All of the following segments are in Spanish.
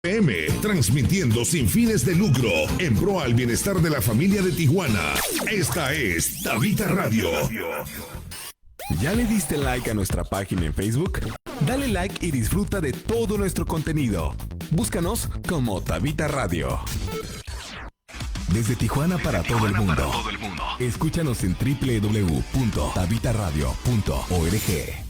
FM, transmitiendo sin fines de lucro en pro al bienestar de la familia de Tijuana. Esta es Tabita Radio. ¿Ya le diste like a nuestra página en Facebook? Dale like y disfruta de todo nuestro contenido. Búscanos como Tabita Radio. Desde Tijuana para todo el mundo. Escúchanos en www.tabitaradio.org.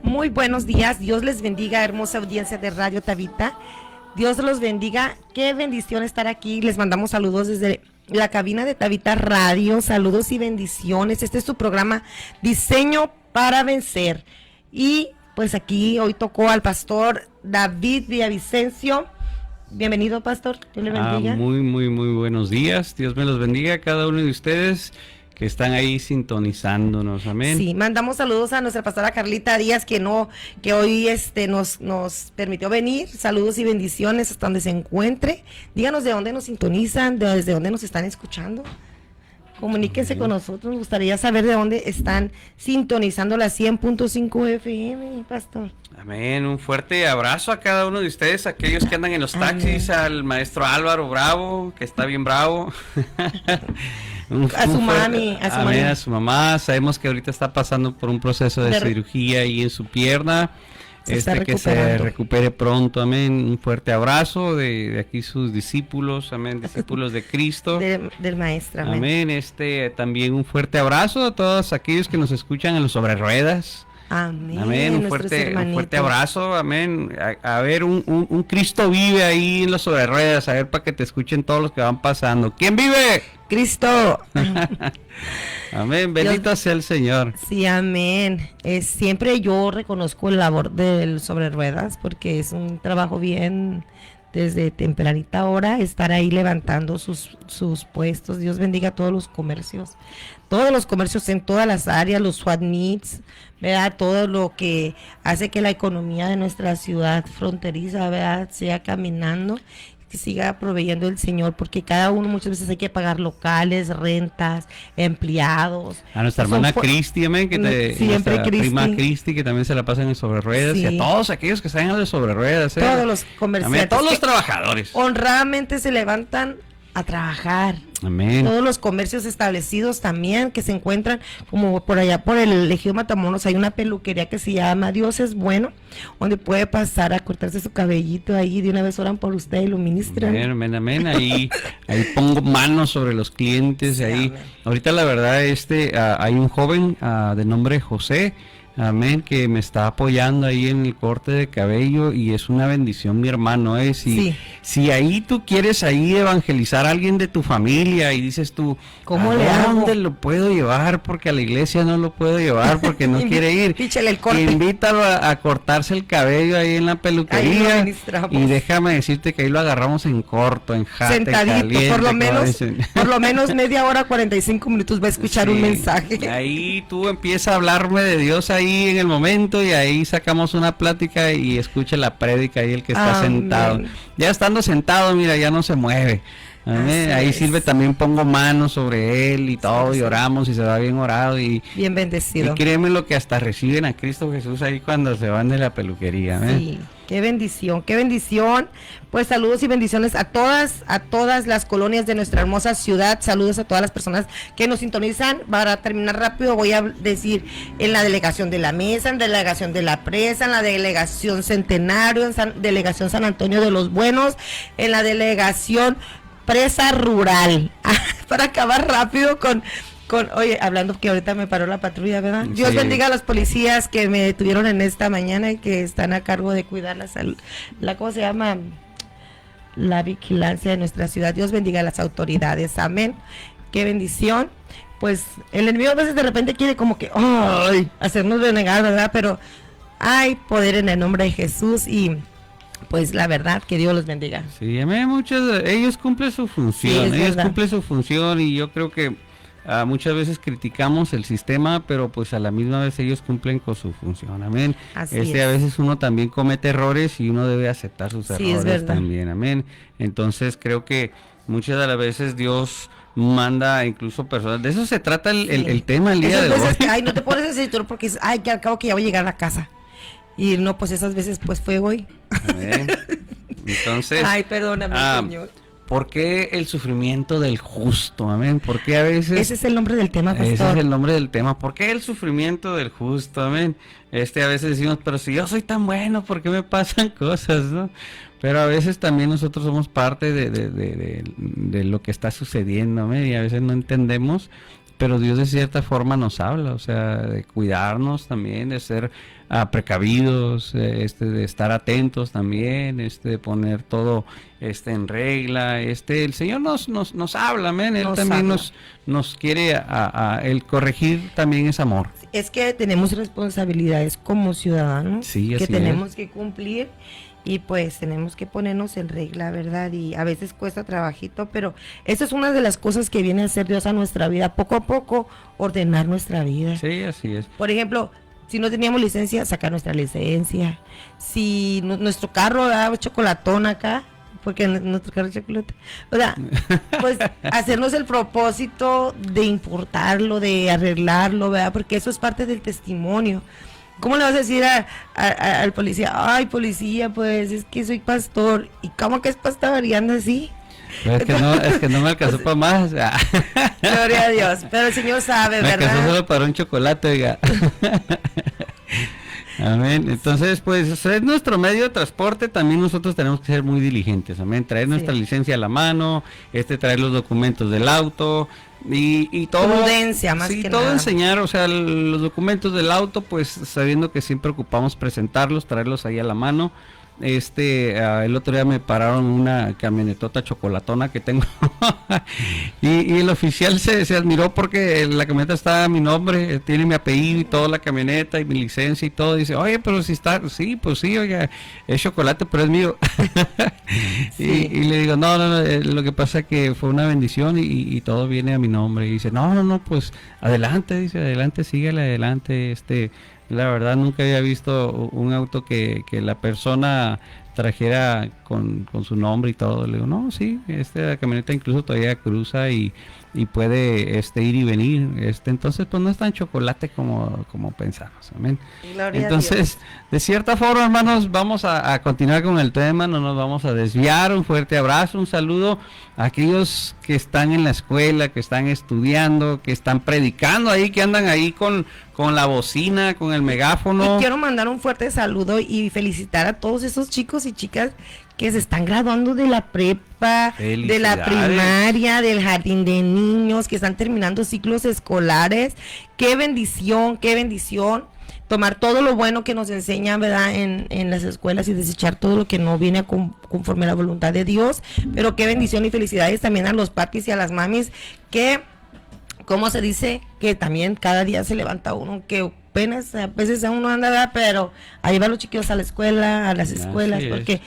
Muy buenos días, Dios les bendiga, hermosa audiencia de Radio Tabita. Dios los bendiga, qué bendición estar aquí. Les mandamos saludos desde la cabina de Tabita Radio, saludos y bendiciones. Este es su programa Diseño para Vencer. Y pues aquí hoy tocó al pastor David Villavicencio. Bienvenido, pastor, Dios le bendiga. Muy buenos días, Dios me los bendiga a cada uno de ustedes que están ahí sintonizándonos, amén. Sí, mandamos saludos a nuestra pastora Carlita Díaz, que hoy nos permitió venir. Saludos y bendiciones hasta donde se encuentre. Díganos de dónde nos sintonizan, desde dónde nos están escuchando. Comuníquense con nosotros, nos gustaría saber de dónde están sintonizando la 100.5 FM, pastor. Amén, un fuerte abrazo a cada uno de ustedes, aquellos que andan en los taxis, al maestro Álvaro Bravo, que está bien bravo. A su mami. A su mamá. Sabemos que ahorita está pasando por un proceso de cirugía ahí en su pierna. Que se recupere pronto, amén. Un fuerte abrazo de aquí sus discípulos, amén, discípulos de Cristo. Del maestro, amén. Amén, también un fuerte abrazo a todos aquellos que nos escuchan en los sobre ruedas. Amén. Amén, un fuerte abrazo, amén. A ver, un Cristo vive ahí en los sobre ruedas, a ver, para que te escuchen todos los que van pasando. ¿Quién vive? Cristo. Amén, bendito sea el Señor. Sí, amén. Siempre yo reconozco el labor del sobre ruedas, porque es un trabajo bien, desde tempranita hora, estar ahí levantando sus puestos. Dios bendiga a todos los comercios en todas las áreas, los SWAT meets, ¿verdad? Todo lo que hace que la economía de nuestra ciudad fronteriza, ¿verdad?, siga caminando, que siga proveyendo el Señor, porque cada uno muchas veces hay que pagar locales, rentas, empleados. A nuestra hermana Cristi, amén, nuestra prima Cristi, que también se la pasan en sobre ruedas, sí. Y a todos aquellos que están en los sobre ruedas, todos los comerciantes, amén, todos los trabajadores honradamente se levantan a trabajar. Amén. Todos los comercios establecidos también que se encuentran, como por allá por el Ejido Matamoros, hay una peluquería que se llama Dios es Bueno, donde puede pasar a cortarse su cabellito ahí, de una vez oran por usted y lo ministran. Amén. Ahí pongo manos sobre los clientes, sí, ahí. Amén. Ahorita la verdad, hay un joven de nombre José, amén, que me está apoyando ahí en el corte de cabello, y es una bendición, mi hermano, si ahí tú quieres ahí evangelizar a alguien de tu familia y dices tú, ¿cómo ¿a le hago? dónde lo puedo llevar? Porque a la iglesia no lo puedo llevar porque no quiere ir. Píchale el corte. Invítalo a cortarse el cabello ahí en la peluquería, y déjame decirte que ahí lo agarramos en corto, en jate, sentadito, caliente, por lo menos media hora, 45 minutos va a escuchar un mensaje. Ahí tú empiezas a hablarme de Dios ahí en el momento, y ahí sacamos una plática y escucha la prédica ahí el que está sentado. Ya estando sentado, mira, ya no se mueve. Amén. Ahí sirve también, pongo manos sobre él y todo, y oramos y se va bien orado y bien bendecido. Y créeme lo que hasta reciben a Cristo Jesús ahí cuando se van de la peluquería. Amén. Sí, qué bendición, qué bendición. Pues saludos y bendiciones a todas las colonias de nuestra hermosa ciudad. Saludos a todas las personas que nos sintonizan. Para terminar rápido voy a decir en la delegación de la Mesa, en delegación de la Presa, en la delegación Centenario, en delegación San Antonio de los Buenos, en la delegación Presa Rural. Para acabar rápido con oye, hablando que ahorita me paró la patrulla, ¿verdad? Dios Sí. bendiga a los policías que me detuvieron en esta mañana y que están a cargo de cuidar ¿cómo se llama? La vigilancia de nuestra ciudad. Dios bendiga a las autoridades, amén. Qué bendición. Pues el enemigo a veces de repente quiere como que, ¡ay!, hacernos renegar, ¿verdad? Pero hay poder en el nombre de Jesús y pues la verdad, que Dios los bendiga. Sí, amén. Ellos cumplen su función, Sí, ellos cumplen su función y yo creo que muchas veces criticamos el sistema, pero pues a la misma vez ellos cumplen con su función, amén. Así A veces uno también comete errores y uno debe aceptar sus Sí, es errores verdad. también, amén. Entonces creo que muchas de las veces Dios manda incluso personas, de eso se trata el tema el día Esas de hoy. veces que, ay, no te pones ese cinturón porque dices, ay, que al cabo que ya voy a llegar a la casa. Y no, pues esas veces pues fue hoy. Amén. Entonces, Ay, perdóname, Señor. ¿por qué el sufrimiento del justo? Amén. ¿Por qué a veces... Ese es el nombre del tema, pastor. Ese es el nombre del tema. ¿Por qué el sufrimiento del justo? Amén. A veces decimos, pero si yo soy tan bueno, ¿por qué me pasan cosas, no? Pero a veces también nosotros somos parte de lo que está sucediendo, amén. Y a veces no entendemos, pero Dios de cierta forma nos habla, o sea, de cuidarnos también, de ser precavidos, de estar atentos también, de poner todo en regla. El Señor nos habla, amén. Él también nos quiere el corregir también es amor. Es que tenemos responsabilidades como ciudadanos, Sí, que así tenemos que cumplir y pues tenemos que ponernos en regla, ¿verdad? Y a veces cuesta trabajito, pero esa es una de las cosas que viene a hacer Dios a nuestra vida, poco a poco ordenar nuestra vida. Sí, así es. Por ejemplo, si no teníamos licencia, sacar nuestra licencia. Si nuestro carro da chocolatón acá, porque nuestro carro es chocolate. O sea, pues hacernos el propósito de importarlo, de arreglarlo, ¿verdad? Porque eso es parte del testimonio. ¿Cómo le vas a decir al policía? Ay, policía, pues es que soy pastor. ¿Y cómo que es pastor? Y anda así. Pero es que no me alcanzó para más. Gloria a Dios. Pero el Señor sabe, Me ¿verdad? alcanzó solo para un chocolate, oiga. Amén. Entonces, pues es nuestro medio de transporte, también nosotros tenemos que ser muy diligentes, amén. Traer nuestra licencia a la mano, traer los documentos del auto y todo. Prudencia, más que todo nada. enseñar, o sea, los documentos del auto, pues sabiendo que siempre ocupamos presentarlos, traerlos ahí a la mano. El otro día me pararon una camionetota chocolatona que tengo y el oficial se admiró porque la camioneta está a mi nombre, tiene mi apellido y toda la camioneta y mi licencia y todo. Dice, oye, pero si está, sí, pues sí, oiga, es chocolate, pero es mío. Sí. Y le digo, no, lo que pasa es que fue una bendición y todo viene a mi nombre. Y dice, no, pues adelante, dice, adelante, síguele adelante. La verdad nunca había visto un auto que la persona trajera con su nombre y todo. Le digo, no, sí, la camioneta incluso todavía cruza y puede ir y venir. Entonces, pues no es tan chocolate como pensamos, amén. Gloria Entonces, a Dios. de cierta forma, hermanos, vamos a continuar con el tema, no nos vamos a desviar. Un fuerte abrazo, un saludo a aquellos que están en la escuela, que están estudiando, que están predicando ahí, que andan ahí con la bocina, con el megáfono. Y quiero mandar un fuerte saludo y felicitar a todos esos chicos y chicas que se están graduando de la prepa, de la primaria, del jardín de niños, que están terminando ciclos escolares. Qué bendición, qué bendición. Tomar todo lo bueno que nos enseñan, ¿verdad?, en las escuelas y desechar todo lo que no viene conforme a la voluntad de Dios. Pero qué bendición y felicidades también a los papis y a las mamis que, ¿cómo se dice? Que también cada día se levanta uno, que apenas a veces uno anda, ¿verdad?, pero a llevar a los chiquillos a la escuela, a las escuelas, porque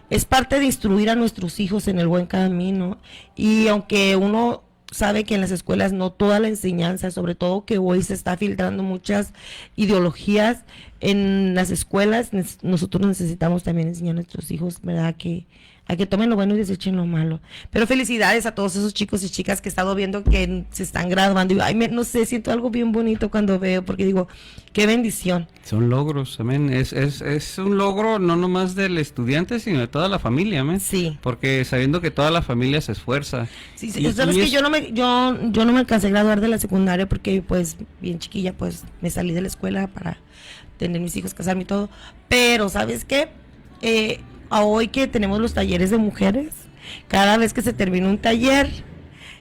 es parte de instruir a nuestros hijos en el buen camino. Y aunque uno sabe que en las escuelas no toda la enseñanza, sobre todo que hoy se está filtrando muchas ideologías en las escuelas, nosotros necesitamos también enseñar a nuestros hijos, ¿verdad?, que a que tomen lo bueno y desechen lo malo. Pero felicidades a todos esos chicos y chicas que he estado viendo que se están graduando. Y, ay, no sé, siento algo bien bonito cuando veo, porque digo, qué bendición. Son logros, amén. Es un logro no nomás del estudiante, sino de toda la familia, amén. Sí. Porque sabiendo que toda la familia se esfuerza. Sí, sí. Sabes que yo no me alcancé a graduar de la secundaria porque pues bien chiquilla pues me salí de la escuela para tener mis hijos, casarme y todo. Pero ¿sabes qué? A hoy que tenemos los talleres de mujeres, cada vez que se termina un taller,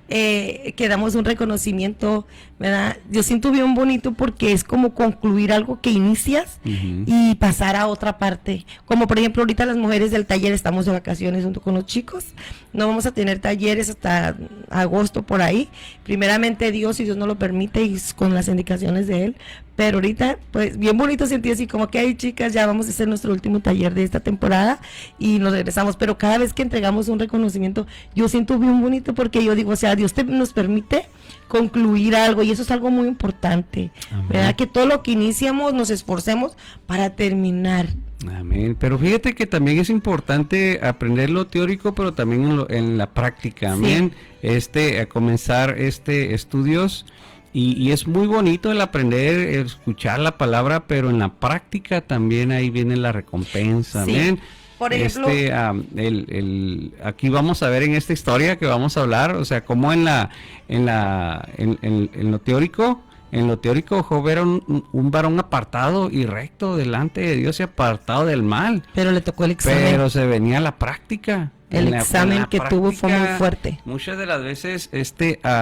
que damos un reconocimiento, ¿verdad? Yo siento bien bonito porque es como concluir algo que inicias y pasar a otra parte. Como por ejemplo ahorita las mujeres del taller estamos de vacaciones junto con los chicos, no vamos a tener talleres hasta agosto por ahí, primeramente Dios, si Dios no lo permite y con las indicaciones de Él, pero ahorita pues bien bonito sentir así como que hay chicas, ya vamos a hacer nuestro último taller de esta temporada y nos regresamos, pero cada vez que entregamos un reconocimiento yo siento bien bonito porque yo digo, o sea, Dios nos permite concluir algo y eso es algo muy importante, ¿verdad? Que todo lo que iniciamos nos esforcemos para terminar. Amén. Pero fíjate que también es importante aprender lo teórico, pero también en la práctica, amén. Sí. A comenzar estudios y es muy bonito el aprender, escuchar la palabra, pero en la práctica también ahí viene la recompensa, sí. Amén. Por ejemplo, aquí vamos a ver en esta historia que vamos a hablar, o sea, como en lo teórico, Job era un varón apartado y recto delante de Dios y apartado del mal. Pero le tocó el examen. Pero se venía la práctica. El examen que tuvo fue muy fuerte. Muchas de las veces,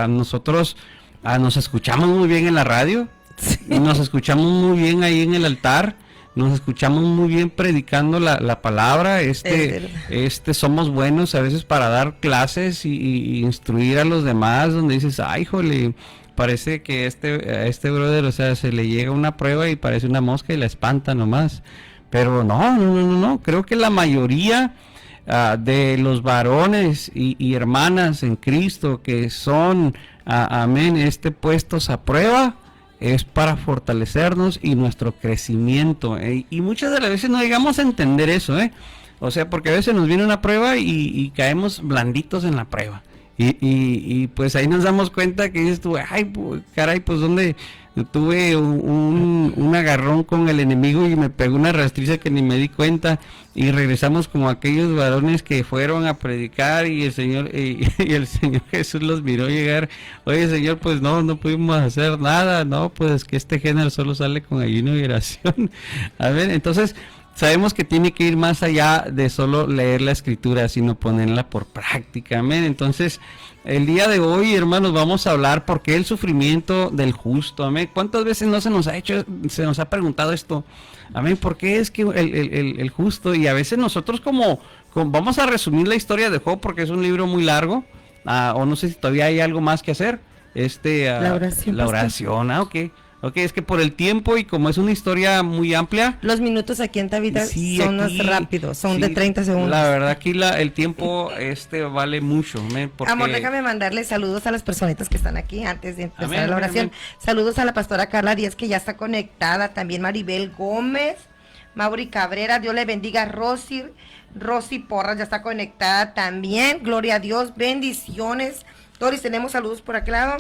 nosotros nos escuchamos muy bien en la radio, sí. Nos escuchamos muy bien ahí en el altar. Nos escuchamos muy bien predicando la palabra, somos buenos a veces para dar clases y instruir a los demás, donde dices, ay, jole, parece que a este brother, o sea, se le llega una prueba y parece una mosca y la espanta nomás, pero no, creo que la mayoría de los varones y hermanas en Cristo que son, amén, puestos a prueba, es para fortalecernos y nuestro crecimiento, y muchas de las veces no llegamos a entender eso, o sea, porque a veces nos viene una prueba y caemos blanditos en la prueba, y pues ahí nos damos cuenta que dices tú, ay, caray, pues donde tuve un agarrón con el enemigo y me pegó una rastriza que ni me di cuenta, y regresamos como aquellos varones que fueron a predicar y el Señor Jesús los miró llegar, oye Señor, pues no pudimos hacer nada, no, pues que este género solo sale con ayuno y oración. A ver, entonces sabemos que tiene que ir más allá de solo leer la escritura, sino ponerla por práctica, amén. Entonces, el día de hoy, hermanos, vamos a hablar por qué el sufrimiento del justo, amén. ¿Cuántas veces no se nos ha preguntado esto? Amén, ¿por qué es que el justo? Y a veces nosotros como vamos a resumir la historia de Job porque es un libro muy largo, o no sé si todavía hay algo más que hacer. La oración, ok, es que por el tiempo y como es una historia muy amplia. Los minutos aquí en Tabita son más rápidos, son de 30 segundos. La verdad aquí el tiempo vale mucho. Porque... Amor, déjame mandarle saludos a las personitas que están aquí antes de empezar la oración. Saludos a la pastora Carla Díaz que ya está conectada, también Maribel Gómez, Mauri Cabrera, Dios le bendiga, Rosy Porras ya está conectada también, gloria a Dios, bendiciones. Doris, tenemos saludos por aquel lado.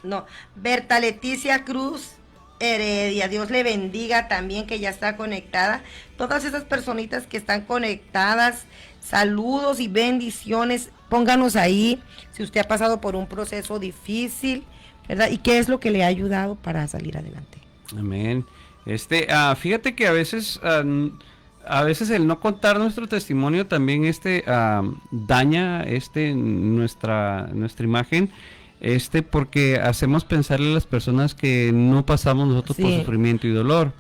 No, Berta Leticia Cruz Heredia, Dios le bendiga también que ya está conectada. Todas esas personitas que están conectadas, saludos y bendiciones. Pónganos ahí si usted ha pasado por un proceso difícil, ¿verdad? Y qué es lo que le ha ayudado para salir adelante. Amén. Fíjate que a veces el no contar nuestro testimonio también daña nuestra imagen. Porque hacemos pensarle a las personas que no pasamos nosotros por sufrimiento y dolor.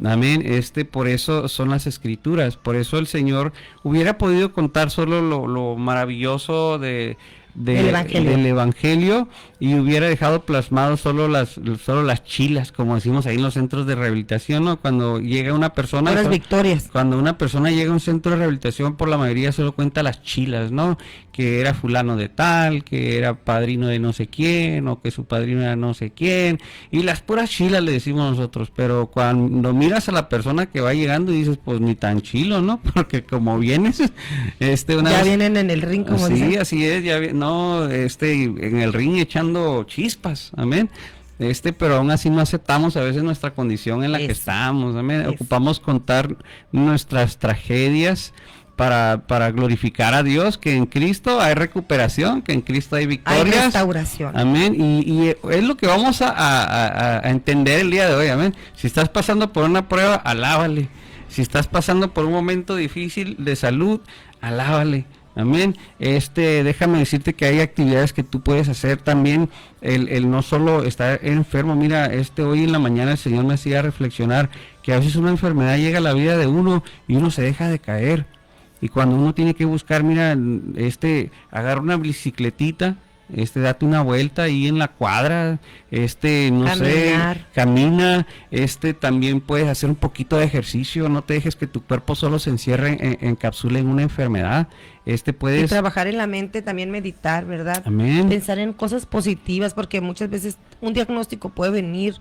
Amén. Por eso son las escrituras. Por eso el Señor hubiera podido contar solo lo maravilloso de del evangelio y hubiera dejado plasmado solo las chilas, como decimos ahí en los centros de rehabilitación, ¿no? Cuando llega una persona, las victorias. Cuando una persona llega a un centro de rehabilitación, por la mayoría solo cuenta las chilas, ¿no? Que era fulano de tal, que era padrino de no sé quién, o que su padrino era no sé quién, y las puras chilas le decimos nosotros, pero cuando miras a la persona que va llegando y dices, pues ni tan chilo, ¿no? Porque como vienes, ya vienen en el ring, como sí, dicen. así es, ya no, en el ring echando chispas, amén. Pero aún así no aceptamos a veces nuestra condición en la que estamos, amén. Ocupamos contar nuestras tragedias para glorificar a Dios, que en Cristo hay recuperación, que en Cristo hay victorias, hay restauración, amén, y es lo que vamos a entender el día de hoy, amén. Si estás pasando por una prueba, alábale. Si estás pasando por un momento difícil de salud, alábale. Amén. Déjame decirte que hay actividades que tú puedes hacer también, el no solo estar enfermo. Mira, hoy en la mañana el Señor me hacía reflexionar que a veces una enfermedad llega a la vida de uno y uno se deja de caer. Y cuando uno tiene que buscar, mira, agarra una bicicletita, date una vuelta ahí en la cuadra, camina, también puedes hacer un poquito de ejercicio, no te dejes que tu cuerpo solo se encierre, encapsule en una enfermedad, puedes... Y trabajar en la mente, también meditar, ¿verdad? Amén. Pensar en cosas positivas, porque muchas veces un diagnóstico puede venir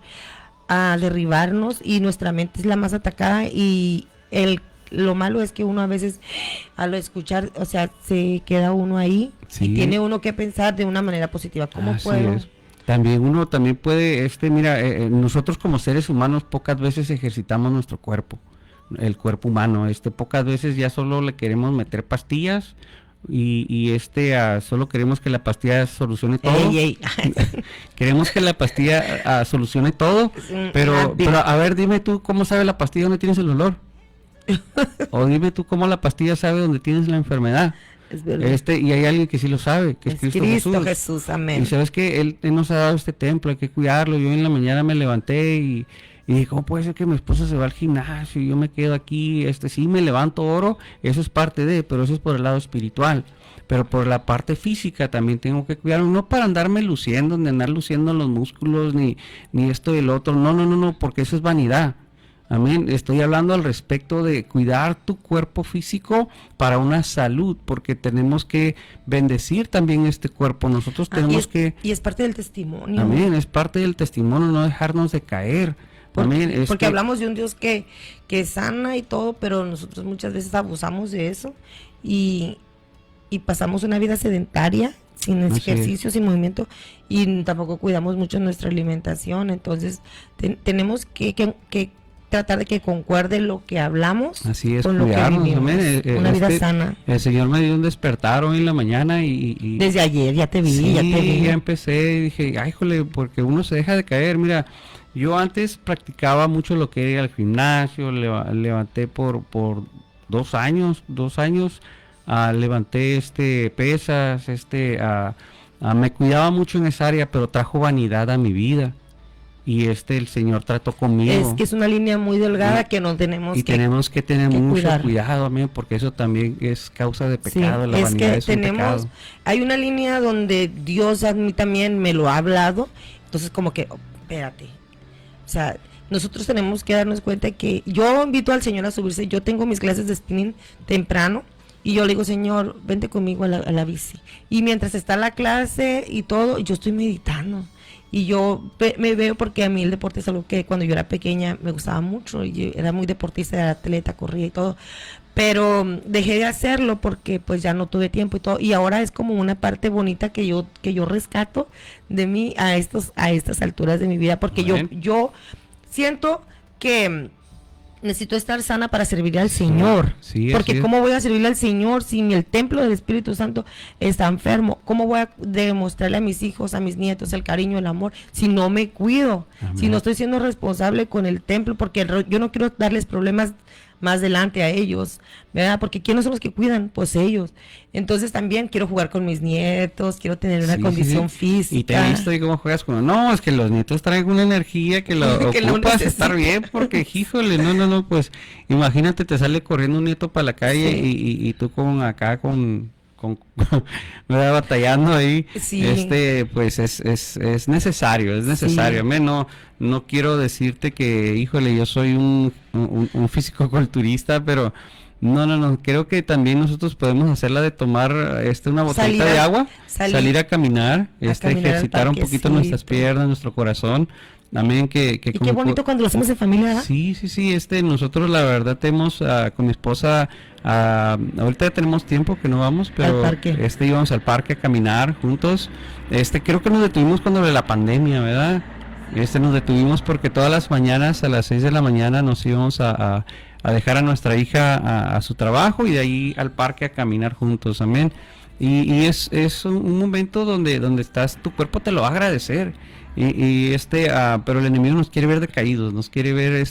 a derribarnos y nuestra mente es la más atacada y lo malo es que uno a veces al escuchar, o sea, se queda uno ahí, sí, y tiene uno que pensar de una manera positiva. ¿Cómo puedo? También uno puede, mira, nosotros como seres humanos pocas veces ejercitamos nuestro cuerpo, el cuerpo humano, pocas veces ya solo le queremos meter pastillas y solo queremos que la pastilla solucione todo. Queremos que la pastilla solucione todo, pero a ver, dime tú cómo sabe la pastilla dónde tienes el olor. O dime tú cómo la pastilla sabe dónde tienes la enfermedad. Es verdad. Y hay alguien que sí lo sabe, que es Cristo Jesús, amén. Y sabes que él nos ha dado este templo, hay que cuidarlo. Yo en la mañana me levanté y dije, ¿cómo puede ser que mi esposa se va al gimnasio y yo me quedo aquí? Sí, me levanto, oro, eso es parte de, pero eso es por el lado espiritual. Pero por la parte física también tengo que cuidarme, no para andarme luciendo, ni andar luciendo los músculos, ni esto y el otro, no, porque eso es vanidad. Amén. Estoy hablando al respecto de cuidar tu cuerpo físico para una salud, porque tenemos que bendecir también este cuerpo. Nosotros tenemos y es parte del testimonio. Amén. Es parte del testimonio, no dejarnos de caer. Amén. Porque hablamos de un Dios que sana y todo, pero nosotros muchas veces abusamos de eso y pasamos una vida sedentaria, sin ejercicio, sin movimiento, y tampoco cuidamos mucho nuestra alimentación. Entonces tenemos que tratar de que concuerde lo que hablamos. Así es, con lo que vivimos. Una vida sana. El Señor me dio un despertar hoy en la mañana y desde ayer ya te vi, ya empecé y dije, ay, jole, porque uno se deja de caer. Mira, yo antes practicaba mucho lo que era el gimnasio, levanté por 2 años, levanté pesas, me cuidaba mucho en esa área, pero trajo vanidad a mi vida. Y el Señor trató conmigo. Es que es una línea muy delgada que no tenemos tenemos que tener mucho cuidado, amén, porque eso también es causa de pecado. La vanidad es un pecado. Hay una línea donde Dios a mí también me lo ha hablado, entonces como que, espérate, o sea, nosotros tenemos que darnos cuenta que yo invito al Señor a subirse. Yo tengo mis clases de spinning temprano y yo le digo, Señor, vente conmigo a la bici, y mientras está la clase y todo, yo estoy meditando. Y yo me veo, porque a mí el deporte es algo que cuando yo era pequeña me gustaba mucho. Yo era muy deportista, era atleta, corría y todo. Pero dejé de hacerlo porque pues ya no tuve tiempo y todo. Y ahora es como una parte bonita que yo rescato de mí a estas alturas de mi vida. Porque yo siento que necesito estar sana para servirle al Señor. Sí, porque ¿cómo voy a servirle al Señor si el templo del Espíritu Santo está enfermo? ¿Cómo voy a demostrarle a mis hijos, a mis nietos el cariño, el amor, si no me cuido? Amén. Si no estoy siendo responsable con el templo, porque yo no quiero darles problemas más adelante a ellos, ¿verdad? Porque ¿quiénes son los que cuidan? Pues ellos. Entonces también quiero jugar con mis nietos, quiero tener una condición física. Y te he visto y cómo juegas con... No, es que los nietos traen una energía que lo ocupas estar bien, porque híjole, pues imagínate, te sale corriendo un nieto para la calle y tú con ¿verdad? Batallando ahí, Sí. pues es necesario, Sí. amén. No quiero decirte que, híjole, yo soy un físico-culturista, pero no, creo que también nosotros podemos hacerla de tomar una botellita de agua, salir a caminar, caminar al ejercitar un poquito nuestras parquecito. piernas, nuestro corazón, amén, Y qué bonito cuando lo hacemos en familia, ¿verdad? Sí, nosotros la verdad tenemos con mi esposa, ahorita ya tenemos tiempo que no vamos, pero Al parque. íbamos al parque a caminar juntos. Creo que nos detuvimos cuando de la pandemia, ¿verdad? Nos detuvimos porque todas las mañanas a las 6 de la mañana nos íbamos a dejar a nuestra hija a su trabajo y de ahí al parque a caminar juntos, amén. Y es un momento donde estás, tu cuerpo te lo va a agradecer. Pero el enemigo nos quiere ver decaídos, nos quiere ver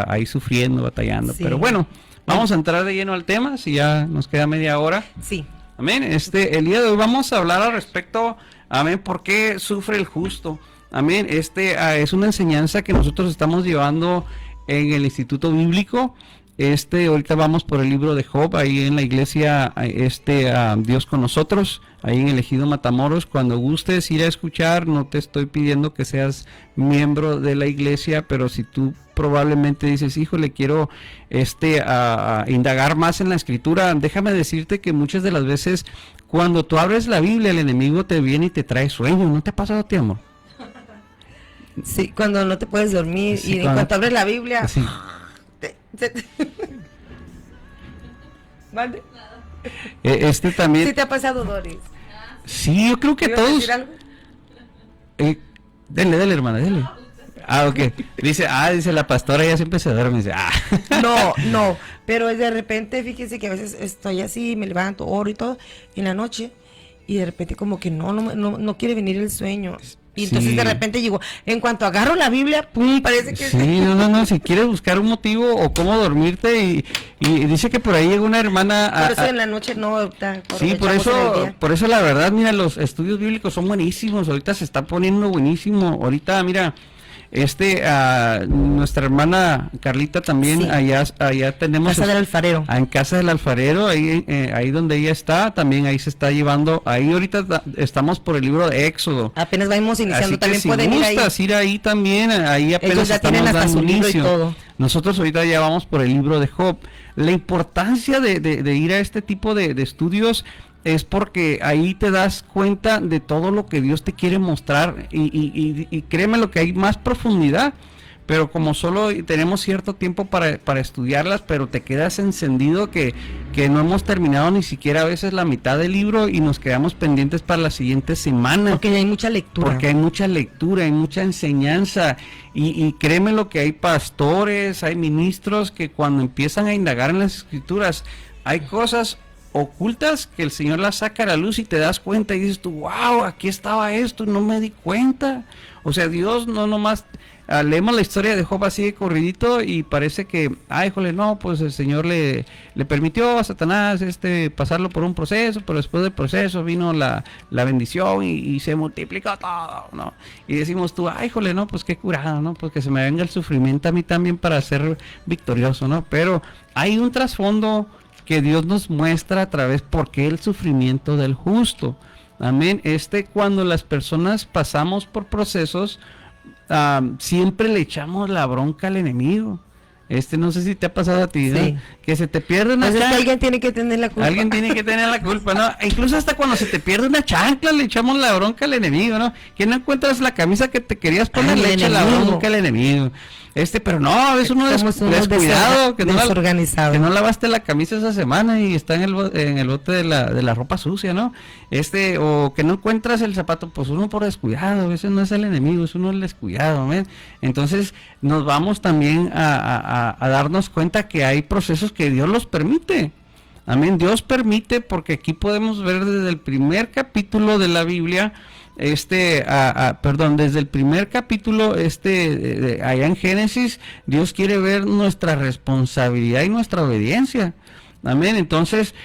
ahí sufriendo, batallando. Sí. Pero bueno, vamos a entrar de lleno al tema, si ya nos queda media hora. Sí. Amén. El día de hoy vamos a hablar al respecto, amén, ¿por qué sufre el justo? Amén. Es una enseñanza que nosotros estamos llevando en el Instituto Bíblico. Ahorita vamos por el libro de Job, ahí en la iglesia, Dios con nosotros, ahí en el Ejido Matamoros. Cuando gustes ir a escuchar, no te estoy pidiendo que seas miembro de la iglesia, pero si tú probablemente dices, híjole, quiero indagar más en la escritura, déjame decirte que muchas de las veces cuando tú abres la Biblia, el enemigo te viene y te trae sueño. ¿No te ha pasado a ti, amor? Sí, cuando no te puedes dormir Sí, y en cuanto abres la Biblia... Sí. ¿Mande? También. ¿Sí te ha pasado, Doris? Sí, yo creo que ¿Ibas a todos. decir algo? Dele, hermana, dele. Ok. Dice la pastora, ya siempre se duerme. Dice, No, pero de repente, fíjese que a veces estoy así, me levanto, oro y todo, en la noche, y de repente como que no quiere venir el sueño. Y entonces Sí. de repente digo, en cuanto agarro la Biblia, pum, parece que... Sí, no, si quieres buscar un motivo o cómo dormirte y dice que por ahí llega una hermana Por eso en la noche no, ahorita sí, por aprovechamos en el día. eso la verdad, mira, los estudios bíblicos son buenísimos, ahorita se está poniendo buenísimo, ahorita mira, nuestra hermana Carlita también, Sí. allá tenemos Casa del Alfarero. en Casa del Alfarero, ahí donde ella está, también ahí se está llevando, ahí ahorita estamos por el libro de Éxodo. Apenas vamos iniciando, Así que también si pueden ir ahí. gustas ir ahí también, ahí apenas Ellos ya estamos tienen hasta dando su libro y inicio. todo. Nosotros ahorita ya vamos por el libro de Job. La importancia de ir a este tipo de estudios es porque ahí te das cuenta de todo lo que Dios te quiere mostrar y créeme lo que hay más profundidad. Pero como solo tenemos cierto tiempo para estudiarlas, pero te quedas encendido que no hemos terminado ni siquiera a veces la mitad del libro y nos quedamos pendientes para la siguiente semana. Porque hay mucha lectura. Porque hay mucha lectura, hay mucha enseñanza y créeme lo que hay pastores, hay ministros que cuando empiezan a indagar en las escrituras, hay cosas ocultas que el Señor las saca a la luz y te das cuenta y dices tú, wow, aquí estaba esto, no me di cuenta. O sea, Dios no nomás... leemos la historia de Job así de corridito y parece que, híjole, no, pues el Señor le permitió a Satanás pasarlo por un proceso, pero después del proceso vino la bendición y se multiplicó todo, ¿no? Y decimos tú, híjole, no, pues qué curado, ¿no? Pues que se me venga el sufrimiento a mí también para ser victorioso, ¿no? Pero hay un trasfondo que Dios nos muestra a través por qué el sufrimiento del justo. Amén. Cuando las personas pasamos por procesos, siempre le echamos la bronca al enemigo. No sé si te ha pasado a ti, ¿no? Sí. Que se te pierde una Pues es que chancla. alguien tiene que tener la culpa. Alguien tiene que tener la culpa, ¿no? E incluso hasta cuando se te pierde una chancla le echamos la bronca al enemigo, ¿no? Que no encuentras la camisa que te querías poner, Ay, le el echa la enemigo. bronca al enemigo. Pero no, a veces uno Somos unos descuidado, que desorganizados. no lavaste la camisa esa semana y está en el bote de la ropa sucia, ¿no? O que no encuentras el zapato, pues uno por descuidado, a veces no es el enemigo, es uno el descuidado, ¿ven? Entonces nos vamos también a darnos cuenta que hay procesos que Dios los permite. Amén, Dios permite, porque aquí podemos ver desde el primer capítulo de la Biblia, desde el primer capítulo, allá en Génesis, Dios quiere ver nuestra responsabilidad y nuestra obediencia. Amén, entonces,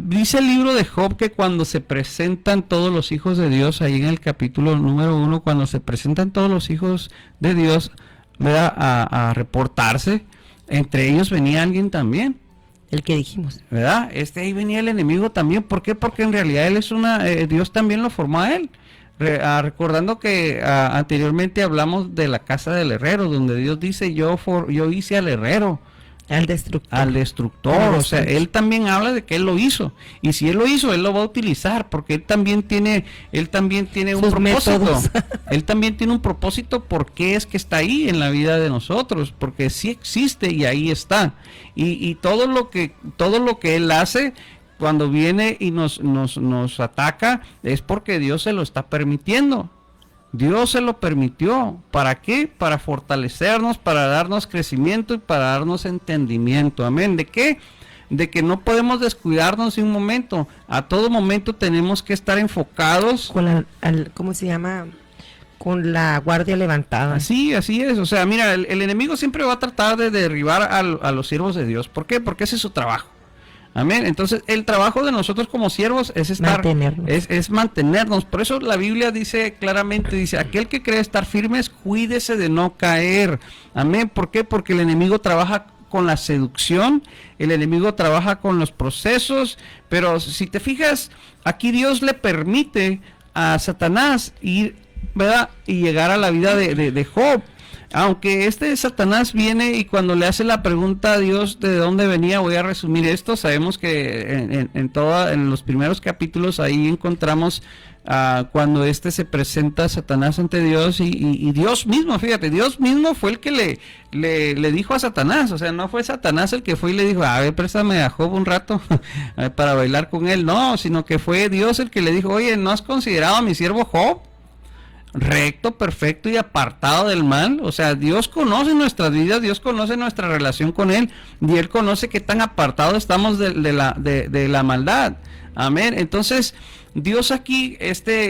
dice el libro de Job que cuando se presentan todos los hijos de Dios, ahí en el capítulo número 1, cuando se presentan todos los hijos de Dios, ¿verdad? A reportarse, entre ellos venía alguien también. El que dijimos. ¿Verdad? Ahí venía el enemigo también. ¿Por qué? Porque en realidad él es Dios también lo formó a él. Recordando que anteriormente hablamos de la casa del herrero, donde Dios dice, yo hice al herrero. Al destructor. O sea, él también habla de que él lo hizo. Y si él lo hizo, él lo va a utilizar, porque él también tiene un Sus propósito. métodos. Él también tiene un propósito, porque es que está ahí en la vida de nosotros, porque sí existe y ahí está. Y todo lo que él hace cuando viene y nos ataca, es porque Dios se lo está permitiendo. Dios se lo permitió. ¿Para qué? Para fortalecernos, para darnos crecimiento y para darnos entendimiento. Amén. ¿De qué? De que no podemos descuidarnos en un momento. A todo momento tenemos que estar enfocados. ¿Cómo se llama? Con la guardia levantada. Así es. O sea, mira, el enemigo siempre va a tratar de derribar a los siervos de Dios. ¿Por qué? Porque ese es su trabajo. Amén. Entonces, el trabajo de nosotros como siervos es mantenernos. Por eso la Biblia dice claramente, aquel que cree estar firmes, cuídese de no caer. Amén. ¿Por qué? Porque el enemigo trabaja con la seducción, el enemigo trabaja con los procesos, pero si te fijas, aquí Dios le permite a Satanás ir, ¿verdad? Y llegar a la vida de Job. Aunque Satanás viene y cuando le hace la pregunta a Dios de dónde venía, voy a resumir esto. Sabemos que en los primeros capítulos ahí encontramos cuando se presenta Satanás ante Dios y Dios mismo, fíjate, Dios mismo fue el que le dijo a Satanás. O sea, no fue Satanás el que fue y le dijo, a ver, préstame a Job un rato para bailar con él. No, sino que fue Dios el que le dijo, oye, ¿no has considerado a mi siervo Job? Recto, perfecto y apartado del mal. O sea, Dios conoce nuestras vidas, Dios conoce nuestra relación con Él, y Él conoce qué tan apartados estamos de la maldad. Amén. Entonces, Dios aquí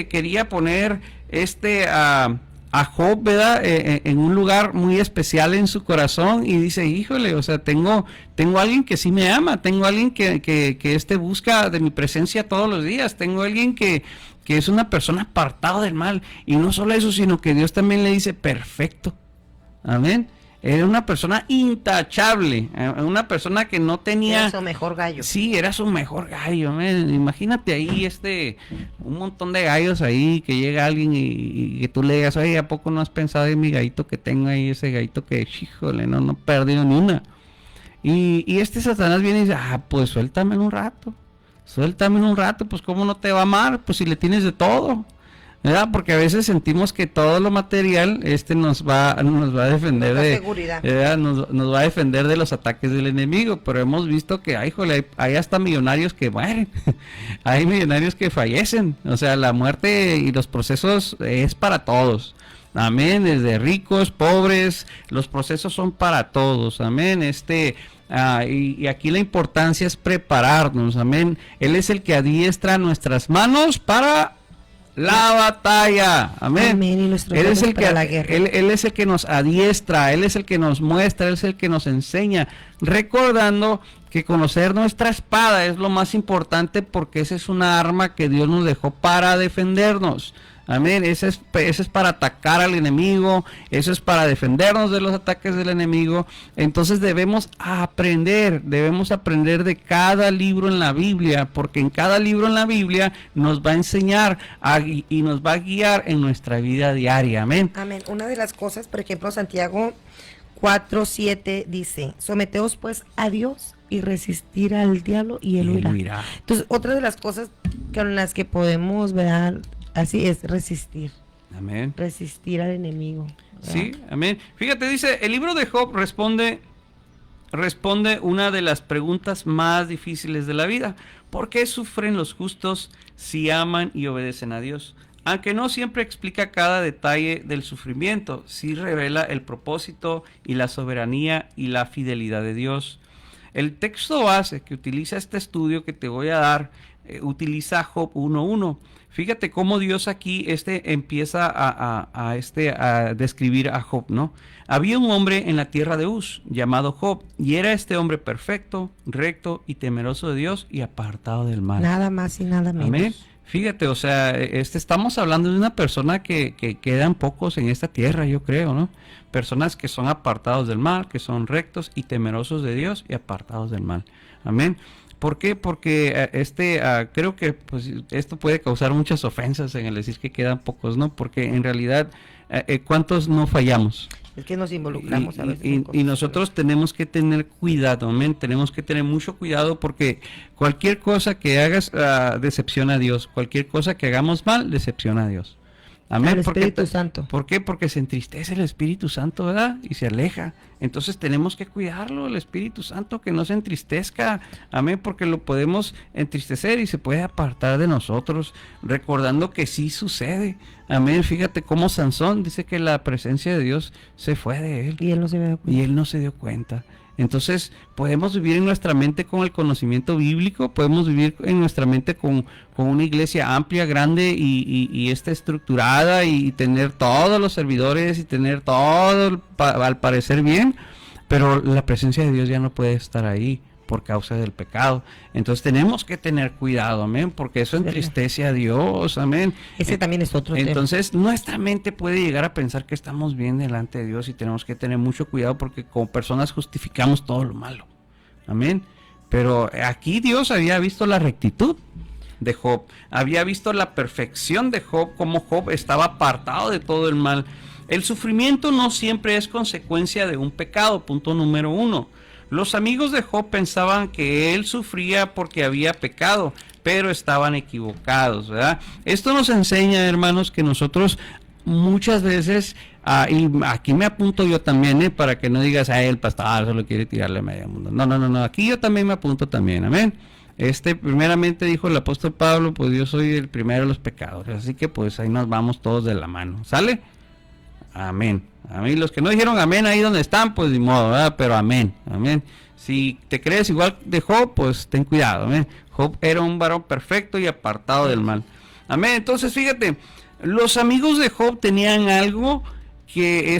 quería poner a Job, ¿verdad? En un lugar muy especial en su corazón, y dice, híjole, o sea, tengo alguien que sí me ama, tengo alguien que busca de mi presencia todos los días, tengo alguien que es una persona apartada del mal. Y no solo eso, sino que Dios también le dice perfecto. Amén. Era una persona intachable, una persona que no tenía... Era su mejor gallo. Sí, era su mejor gallo. Amén. Imagínate ahí un montón de gallos ahí, que llega alguien y que tú le digas, oye, ¿a poco no has pensado en mi gallito que tengo ahí, ese gallito que, híjole, no he perdido ni una? Y Satanás viene y dice, pues suéltame un rato, pues ¿cómo no te va a amar? Pues si le tienes de todo, ¿verdad? Porque a veces sentimos que todo lo material nos va a defender de seguridad, nos va a defender de los ataques del enemigo, pero hemos visto que hay hasta millonarios que mueren, hay millonarios que fallecen. O sea, la muerte y los procesos es para todos. Amén, desde ricos, pobres, los procesos son para todos. Amén. Y aquí la importancia es prepararnos. Amén. Él es el que adiestra nuestras manos para la batalla. Amén. Amén. Y Él es el que la guerra. Él es el que nos adiestra, Él es el que nos muestra, Él es el que nos enseña, recordando que conocer nuestra espada es lo más importante, porque esa es una arma que Dios nos dejó para defendernos. Amén. Ese es para atacar al enemigo, eso es para defendernos de los ataques del enemigo. Entonces debemos aprender de cada libro en la Biblia, porque en cada libro en la Biblia nos va a enseñar y nos va a guiar en nuestra vida diaria. Amén. Amén. Una de las cosas, por ejemplo, Santiago 4:7 dice, someteos pues a Dios y resistir al diablo y él huirá. Entonces, otra de las cosas con las que podemos, ¿verdad? Así es, resistir. Amén. Resistir al enemigo, ¿verdad? Sí, amén. Fíjate, dice, el libro de Job responde una de las preguntas más difíciles de la vida. ¿Por qué sufren los justos si aman y obedecen a Dios? Aunque no siempre explica cada detalle del sufrimiento, sí revela el propósito y la soberanía y la fidelidad de Dios. El texto base que utiliza este estudio que te voy a dar, utiliza Job 1:1. Fíjate cómo Dios aquí empieza a describir a Job, ¿no? Había un hombre en la tierra de Uz llamado Job, y era este hombre perfecto, recto y temeroso de Dios y apartado del mal. Nada más y nada menos. Amén. Fíjate, o sea, estamos hablando de una persona que quedan pocos en esta tierra, yo creo, ¿no? Personas que son apartados del mal, que son rectos y temerosos de Dios y apartados del mal. Amén. ¿Por qué? Porque creo que pues, esto puede causar muchas ofensas en el decir que quedan pocos, ¿no? Porque en realidad, ¿cuántos no fallamos? Es que nos involucramos a veces. Y nosotros tenemos que tener cuidado, amén. Tenemos que tener mucho cuidado porque cualquier cosa que hagas decepciona a Dios. Cualquier cosa que hagamos mal decepciona a Dios. Amén. El Espíritu Santo. ¿Por qué? Porque se entristece el Espíritu Santo, ¿verdad? Y se aleja. Entonces tenemos que cuidarlo, el Espíritu Santo, que no se entristezca. Amén, porque lo podemos entristecer y se puede apartar de nosotros, recordando que sí sucede. Amén, fíjate cómo Sansón dice que la presencia de Dios se fue de él. Y él no se dio cuenta. Y él no se dio cuenta. Entonces podemos vivir en nuestra mente con el conocimiento bíblico, podemos vivir en nuestra mente con una iglesia amplia, grande y estructurada y tener todos los servidores y tener todo al parecer bien, pero la presencia de Dios ya no puede estar ahí por causa del pecado. Entonces tenemos que tener cuidado, amén, porque eso entristece a Dios, amén. Ese también es otro tema. Entonces nuestra mente puede llegar a pensar que estamos bien delante de Dios y tenemos que tener mucho cuidado porque como personas justificamos todo lo malo, amén. Pero aquí Dios había visto la rectitud de Job, había visto la perfección de Job, como Job estaba apartado de todo el mal. El sufrimiento no siempre es consecuencia de un pecado, punto número 1. Los amigos de Job pensaban que él sufría porque había pecado, pero estaban equivocados, ¿verdad? Esto nos enseña, hermanos, que nosotros muchas veces, y aquí me apunto yo también, para que no digas, el pastor solo quiere tirarle a medio mundo. No, aquí yo también me apunto también, amén. Primeramente dijo el apóstol Pablo, pues yo soy el primero de los pecadores, así que pues ahí nos vamos todos de la mano, ¿sale? Amén. A mí los que no dijeron amén ahí donde están, pues ni modo, ¿verdad? Pero amén, amén. Si te crees igual de Job, pues ten cuidado, amén. Job era un varón perfecto y apartado del mal. Amén. Entonces, fíjate, los amigos de Job tenían algo que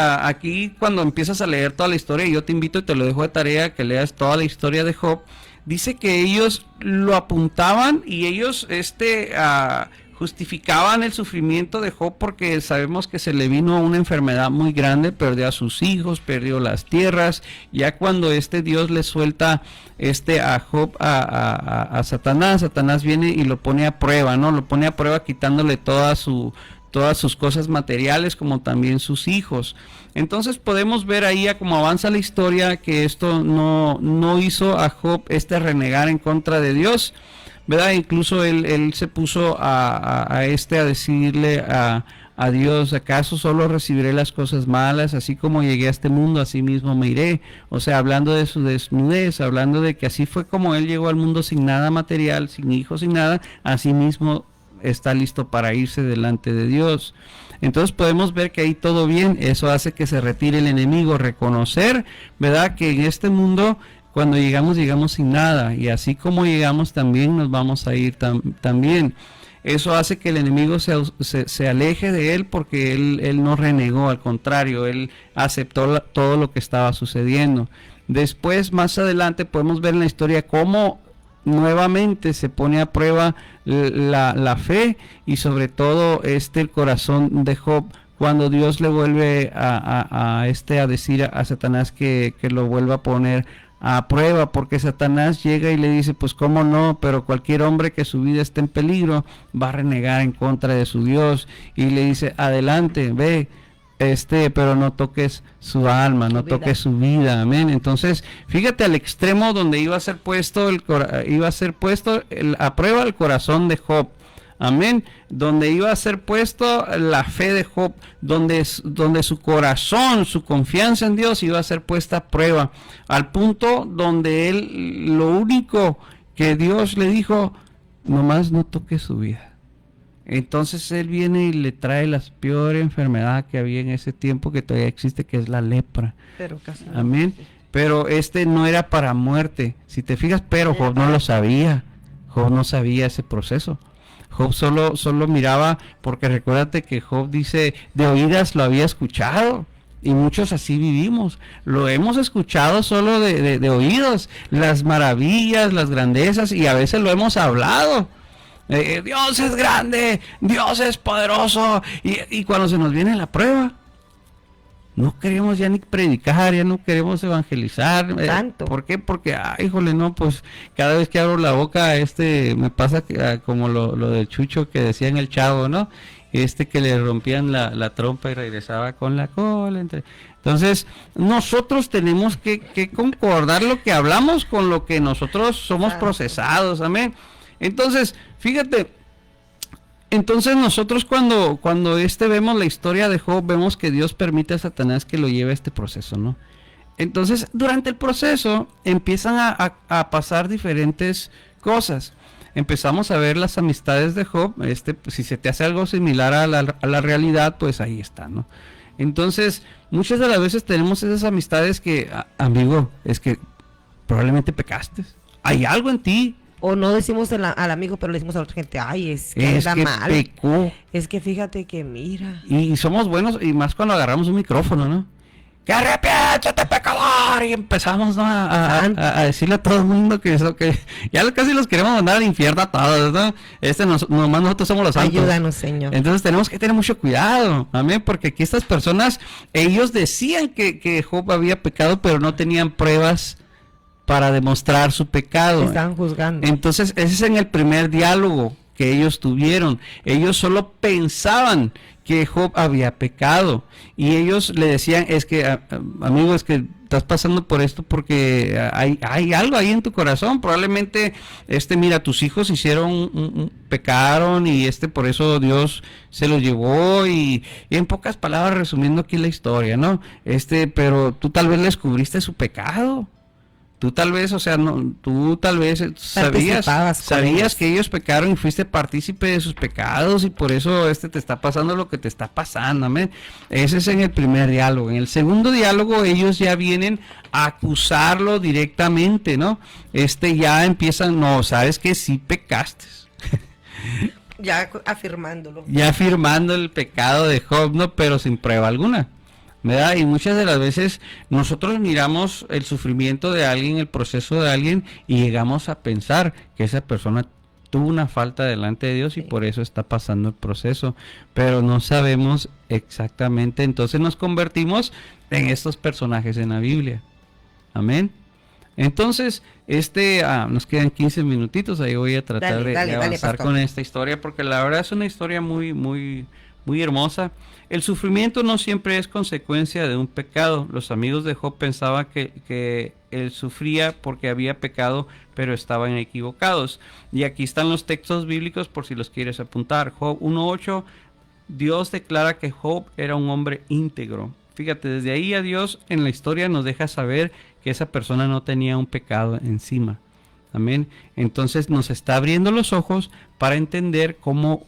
aquí cuando empiezas a leer toda la historia, y yo te invito y te lo dejo de tarea que leas toda la historia de Job, dice que ellos lo apuntaban y ellos justificaban el sufrimiento de Job porque sabemos que se le vino una enfermedad muy grande, perdió a sus hijos, perdió las tierras. Ya cuando Dios le suelta a Job a Satanás viene y lo pone a prueba, ¿no? Lo pone a prueba quitándole todas sus cosas materiales como también sus hijos. Entonces podemos ver ahí a cómo avanza la historia que esto no hizo a Job renegar en contra de Dios, ¿verdad? Incluso él se puso a decirle a Dios, ¿acaso solo recibiré las cosas malas? Así como llegué a este mundo, así mismo me iré. O sea, hablando de su desnudez, hablando de que así fue como él llegó al mundo sin nada material, sin hijos, sin nada, así mismo está listo para irse delante de Dios. Entonces podemos ver que ahí todo bien, eso hace que se retire el enemigo, reconocer, ¿verdad? Que en este mundo cuando llegamos sin nada, y así como llegamos también nos vamos a ir también. Eso hace que el enemigo se aleje de él porque él no renegó, al contrario, él aceptó todo lo que estaba sucediendo. Después, más adelante, podemos ver en la historia cómo nuevamente se pone a prueba la fe y sobre todo el corazón de Job, cuando Dios le vuelve a decir a Satanás que lo vuelva a poner a prueba, porque Satanás llega y le dice, pues cómo no, pero cualquier hombre que su vida esté en peligro va a renegar en contra de su Dios, y le dice, adelante, ve, pero no toques su alma, no toques su vida, amén. Entonces, fíjate al extremo donde iba a ser puesto a prueba el corazón de Job. Amén, donde iba a ser puesto la fe de Job, donde su corazón, su confianza en Dios iba a ser puesta a prueba, al punto donde él, lo único que Dios le dijo, nomás no toque su vida. Entonces él viene y le trae la peor enfermedad que había en ese tiempo, que todavía existe, que es la lepra. Pero casi amén, pero no era para muerte, si te fijas, pero Job no lo sabía, Job no sabía ese proceso. Job solo miraba, porque recuérdate que Job dice, de oídas lo había escuchado, y muchos así vivimos, lo hemos escuchado solo de oídos, las maravillas, las grandezas, y a veces lo hemos hablado, Dios es grande, Dios es poderoso, y cuando se nos viene la prueba, no queremos ya ni predicar, ya no queremos evangelizar. Tanto. ¿Por qué? Porque, híjole, no, pues cada vez que abro la boca, me pasa como lo de Chucho que decía en El Chavo, ¿no? Que le rompían la trompa y regresaba con la cola. Entonces, nosotros tenemos que concordar lo que hablamos con lo que nosotros somos procesados, amén. Entonces, fíjate, nosotros cuando vemos la historia de Job, vemos que Dios permite a Satanás que lo lleve a este proceso, ¿no? Entonces, durante el proceso empiezan a pasar diferentes cosas. Empezamos a ver las amistades de Job. Si se te hace algo similar a la realidad, pues ahí está, ¿no? Entonces, muchas de las veces tenemos esas amistades que, amigo, es que probablemente pecaste. Hay algo en ti. O no decimos al amigo, pero le decimos a la otra gente, ay, es que anda mal. Pecó. Es que fíjate que mira. Y somos buenos, y más cuando agarramos un micrófono, ¿no? ¡Que arrepiéntete, pecador! Y empezamos, ¿no? a decirle a todo el mundo que eso, que ya casi los queremos mandar al infierno a todos, ¿no? Nomás nosotros somos los santos. Ayúdanos, Señor. Entonces tenemos que tener mucho cuidado, amén, porque aquí estas personas, ellos decían que Job había pecado, pero no tenían pruebas para demostrar su pecado. Están juzgando. Entonces, ese es en el primer diálogo que ellos tuvieron. Ellos solo pensaban que Job había pecado, y ellos le decían, es que, amigo, es que estás pasando por esto porque hay algo ahí en tu corazón. Probablemente, mira, tus hijos pecaron, y por eso Dios se los llevó, y en pocas palabras, resumiendo aquí la historia, ¿no? Pero tú tal vez le descubriste su pecado. Tú tal vez, sabías que ellos pecaron y fuiste partícipe de sus pecados, y por eso te está pasando lo que te está pasando, amén. Ese es en el primer diálogo. En el segundo diálogo ellos ya vienen a acusarlo directamente, ¿no? Ya empiezan, no, sabes que sí pecaste. Ya afirmándolo. Ya afirmando el pecado de Job, ¿no? Pero sin prueba alguna, ¿verdad? Y muchas de las veces nosotros miramos el sufrimiento de alguien, el proceso de alguien, y llegamos a pensar que esa persona tuvo una falta delante de Dios y por eso está pasando el proceso, pero no sabemos exactamente. Entonces nos convertimos en estos personajes en la Biblia. Amén. Entonces, nos quedan 15 minutitos, ahí voy a tratar de avanzar con esta historia, porque la verdad es una historia muy, muy, muy hermosa. El sufrimiento no siempre es consecuencia de un pecado. Los amigos de Job pensaban que él sufría porque había pecado, pero estaban equivocados. Y aquí están los textos bíblicos por si los quieres apuntar. Job 1:8, Dios declara que Job era un hombre íntegro. Fíjate, desde ahí a Dios en la historia nos deja saber que esa persona no tenía un pecado encima. Amén. Entonces nos está abriendo los ojos para entender cómo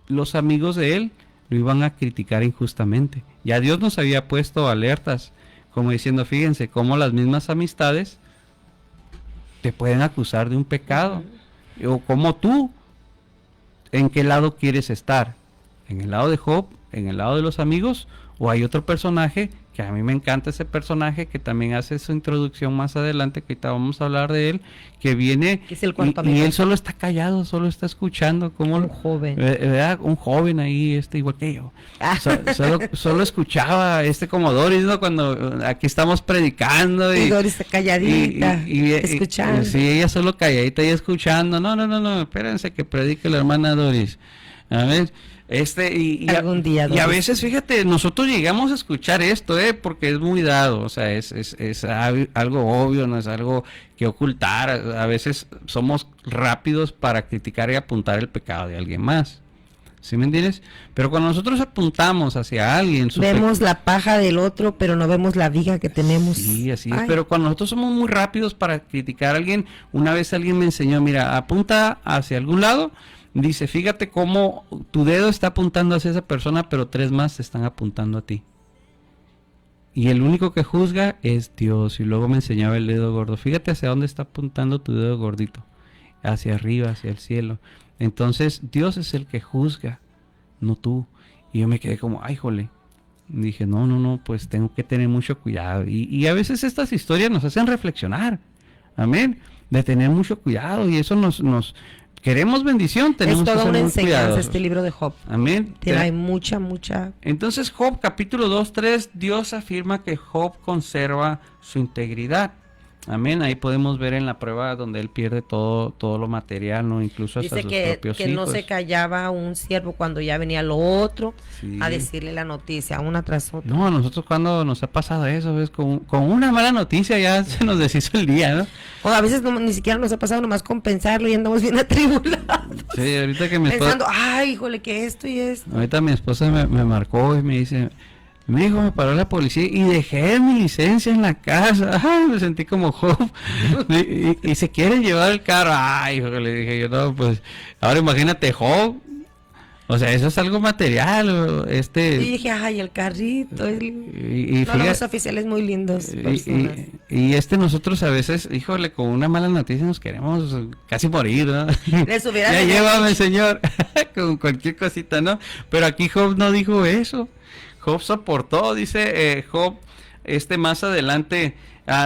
los amigos de él lo iban a criticar injustamente. Ya Dios nos había puesto alertas, como diciendo, fíjense cómo las mismas amistades te pueden acusar de un pecado. O como tú, ¿en qué lado quieres estar? ¿En el lado de Job? ¿En el lado de los amigos? ¿O hay otro personaje, que a mí me encanta ese personaje, que también hace su introducción más adelante, que ahorita vamos a hablar de él, que viene es el y él solo está callado, solo está escuchando como un joven, ¿verdad? Un joven ahí, igual que yo. Solo escuchaba, como Doris, ¿no? Cuando aquí estamos predicando y Doris está calladita, escuchando. Sí, ella solo calladita y escuchando. No, espérense que predique la hermana Doris. A ver, algún día, y a veces, fíjate, nosotros llegamos a escuchar esto, porque es muy dado, o sea, es algo obvio, no es algo que ocultar. A veces somos rápidos para criticar y apuntar el pecado de alguien más, ¿sí me entiendes? Pero cuando nosotros apuntamos hacia alguien, vemos la paja del otro, pero no vemos la viga que tenemos. Sí, así es. Pero cuando nosotros somos muy rápidos para criticar a alguien, una vez alguien me enseñó, mira, apunta hacia algún lado. Dice, fíjate cómo tu dedo está apuntando hacia esa persona, pero 3 más se están apuntando a ti. Y el único que juzga es Dios. Y luego me enseñaba el dedo gordo. Fíjate hacia dónde está apuntando tu dedo gordito. Hacia arriba, hacia el cielo. Entonces, Dios es el que juzga, no tú. Y yo me quedé como, ay, jole. Dije, no, pues tengo que tener mucho cuidado. Y a veces estas historias nos hacen reflexionar. Amén. De tener mucho cuidado. Y eso nos queremos bendición, tenemos Es que toda ser una muy enseñanza cuidadosos. este libro de Job. Amén. Hay mucha. Entonces Job capítulo 2:3, Dios afirma que Job conserva su integridad. Amén. Ahí podemos ver en la prueba donde él pierde todo lo material, ¿no? Incluso hasta Dice sus que propios no hijos. se callaba un siervo cuando ya venía lo otro Sí. a decirle la noticia, una tras otra. No, a nosotros cuando nos ha pasado eso, ¿ves? Con una mala noticia ya se nos deshizo el día, ¿no? O a veces ni siquiera nos ha pasado nomás con pensarlo y andamos bien atribulados. Sí, ahorita que mi esposa... Pensando, ay, híjole, que esto y esto. Ahorita mi esposa me marcó y me dice, mi hijo, me paró la policía y dejé mi licencia en la casa. Ay, me sentí como Job. y se quieren llevar el carro. Ay, hijo, le dije yo, no, pues, ahora imagínate Job. O sea, eso es algo material. Y dije, ay, el carrito. Y No, los oficiales muy lindos. y nosotros a veces, híjole, con una mala noticia nos queremos casi morir, ¿no? Ya llévame, señor, con cualquier cosita, ¿no? Pero aquí Job no dijo eso. Job soportó, dice Job, más adelante,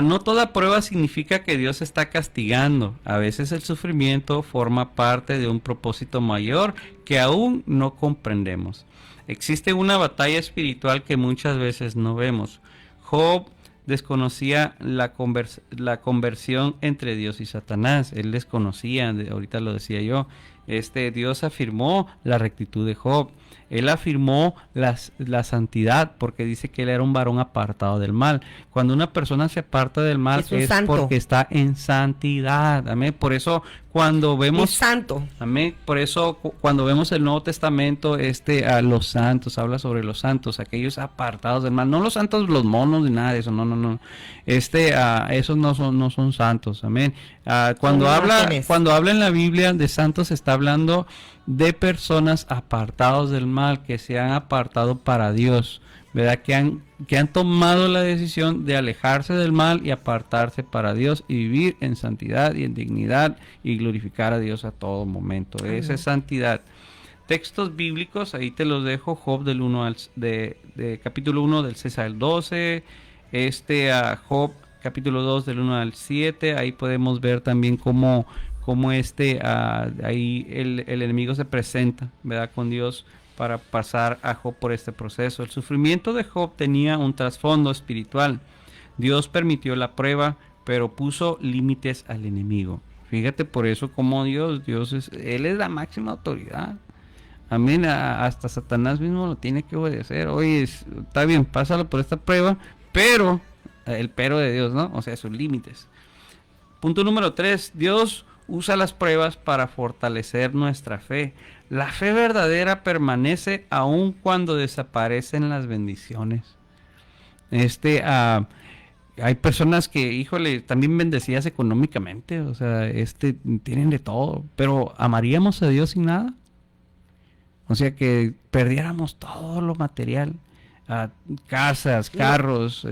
no toda prueba significa que Dios está castigando. A veces el sufrimiento forma parte de un propósito mayor que aún no comprendemos. Existe una batalla espiritual que muchas veces no vemos. Job desconocía la conversión entre Dios y Satanás. Él desconocía, ahorita lo decía yo. Dios afirmó la rectitud de Job. Él afirmó la santidad porque dice que él era un varón apartado del mal. Cuando una persona se aparta del mal es porque está en santidad. Amén. Por eso cuando vemos... Es santo. Amén. Por eso cuando vemos el Nuevo Testamento, a los santos, habla sobre los santos, aquellos apartados del mal. No los santos, los monos, ni nada de eso. No. Esos no son santos. Amén. Cuando habla en la Biblia de santos, está hablando de personas apartados del mal, que se han apartado para Dios, ¿verdad? Que han tomado la decisión de alejarse del mal y apartarse para Dios y vivir en santidad y en dignidad y glorificar a Dios a todo momento. Esa es santidad. Textos bíblicos, ahí te los dejo. Job de capítulo 1 del 6 al 12, Job capítulo 2 del 1 al 7. Ahí podemos ver también cómo ahí el enemigo se presenta, ¿verdad?, con Dios para pasar a Job por este proceso. El sufrimiento de Job tenía un trasfondo espiritual. Dios permitió la prueba, pero puso límites al enemigo. Fíjate por eso como Él es la máxima autoridad. Amén. Hasta Satanás mismo lo tiene que obedecer. Oye, está bien, pásalo por esta prueba, pero el pero de Dios, ¿no? O sea, sus límites. Punto número 3. Dios usa las pruebas para fortalecer nuestra fe. La fe verdadera permanece aun cuando desaparecen las bendiciones. Hay personas que, híjole, también bendecidas económicamente, o sea, tienen de todo, pero ¿amaríamos a Dios sin nada? O sea, que perdiéramos todo lo material, casas, carros,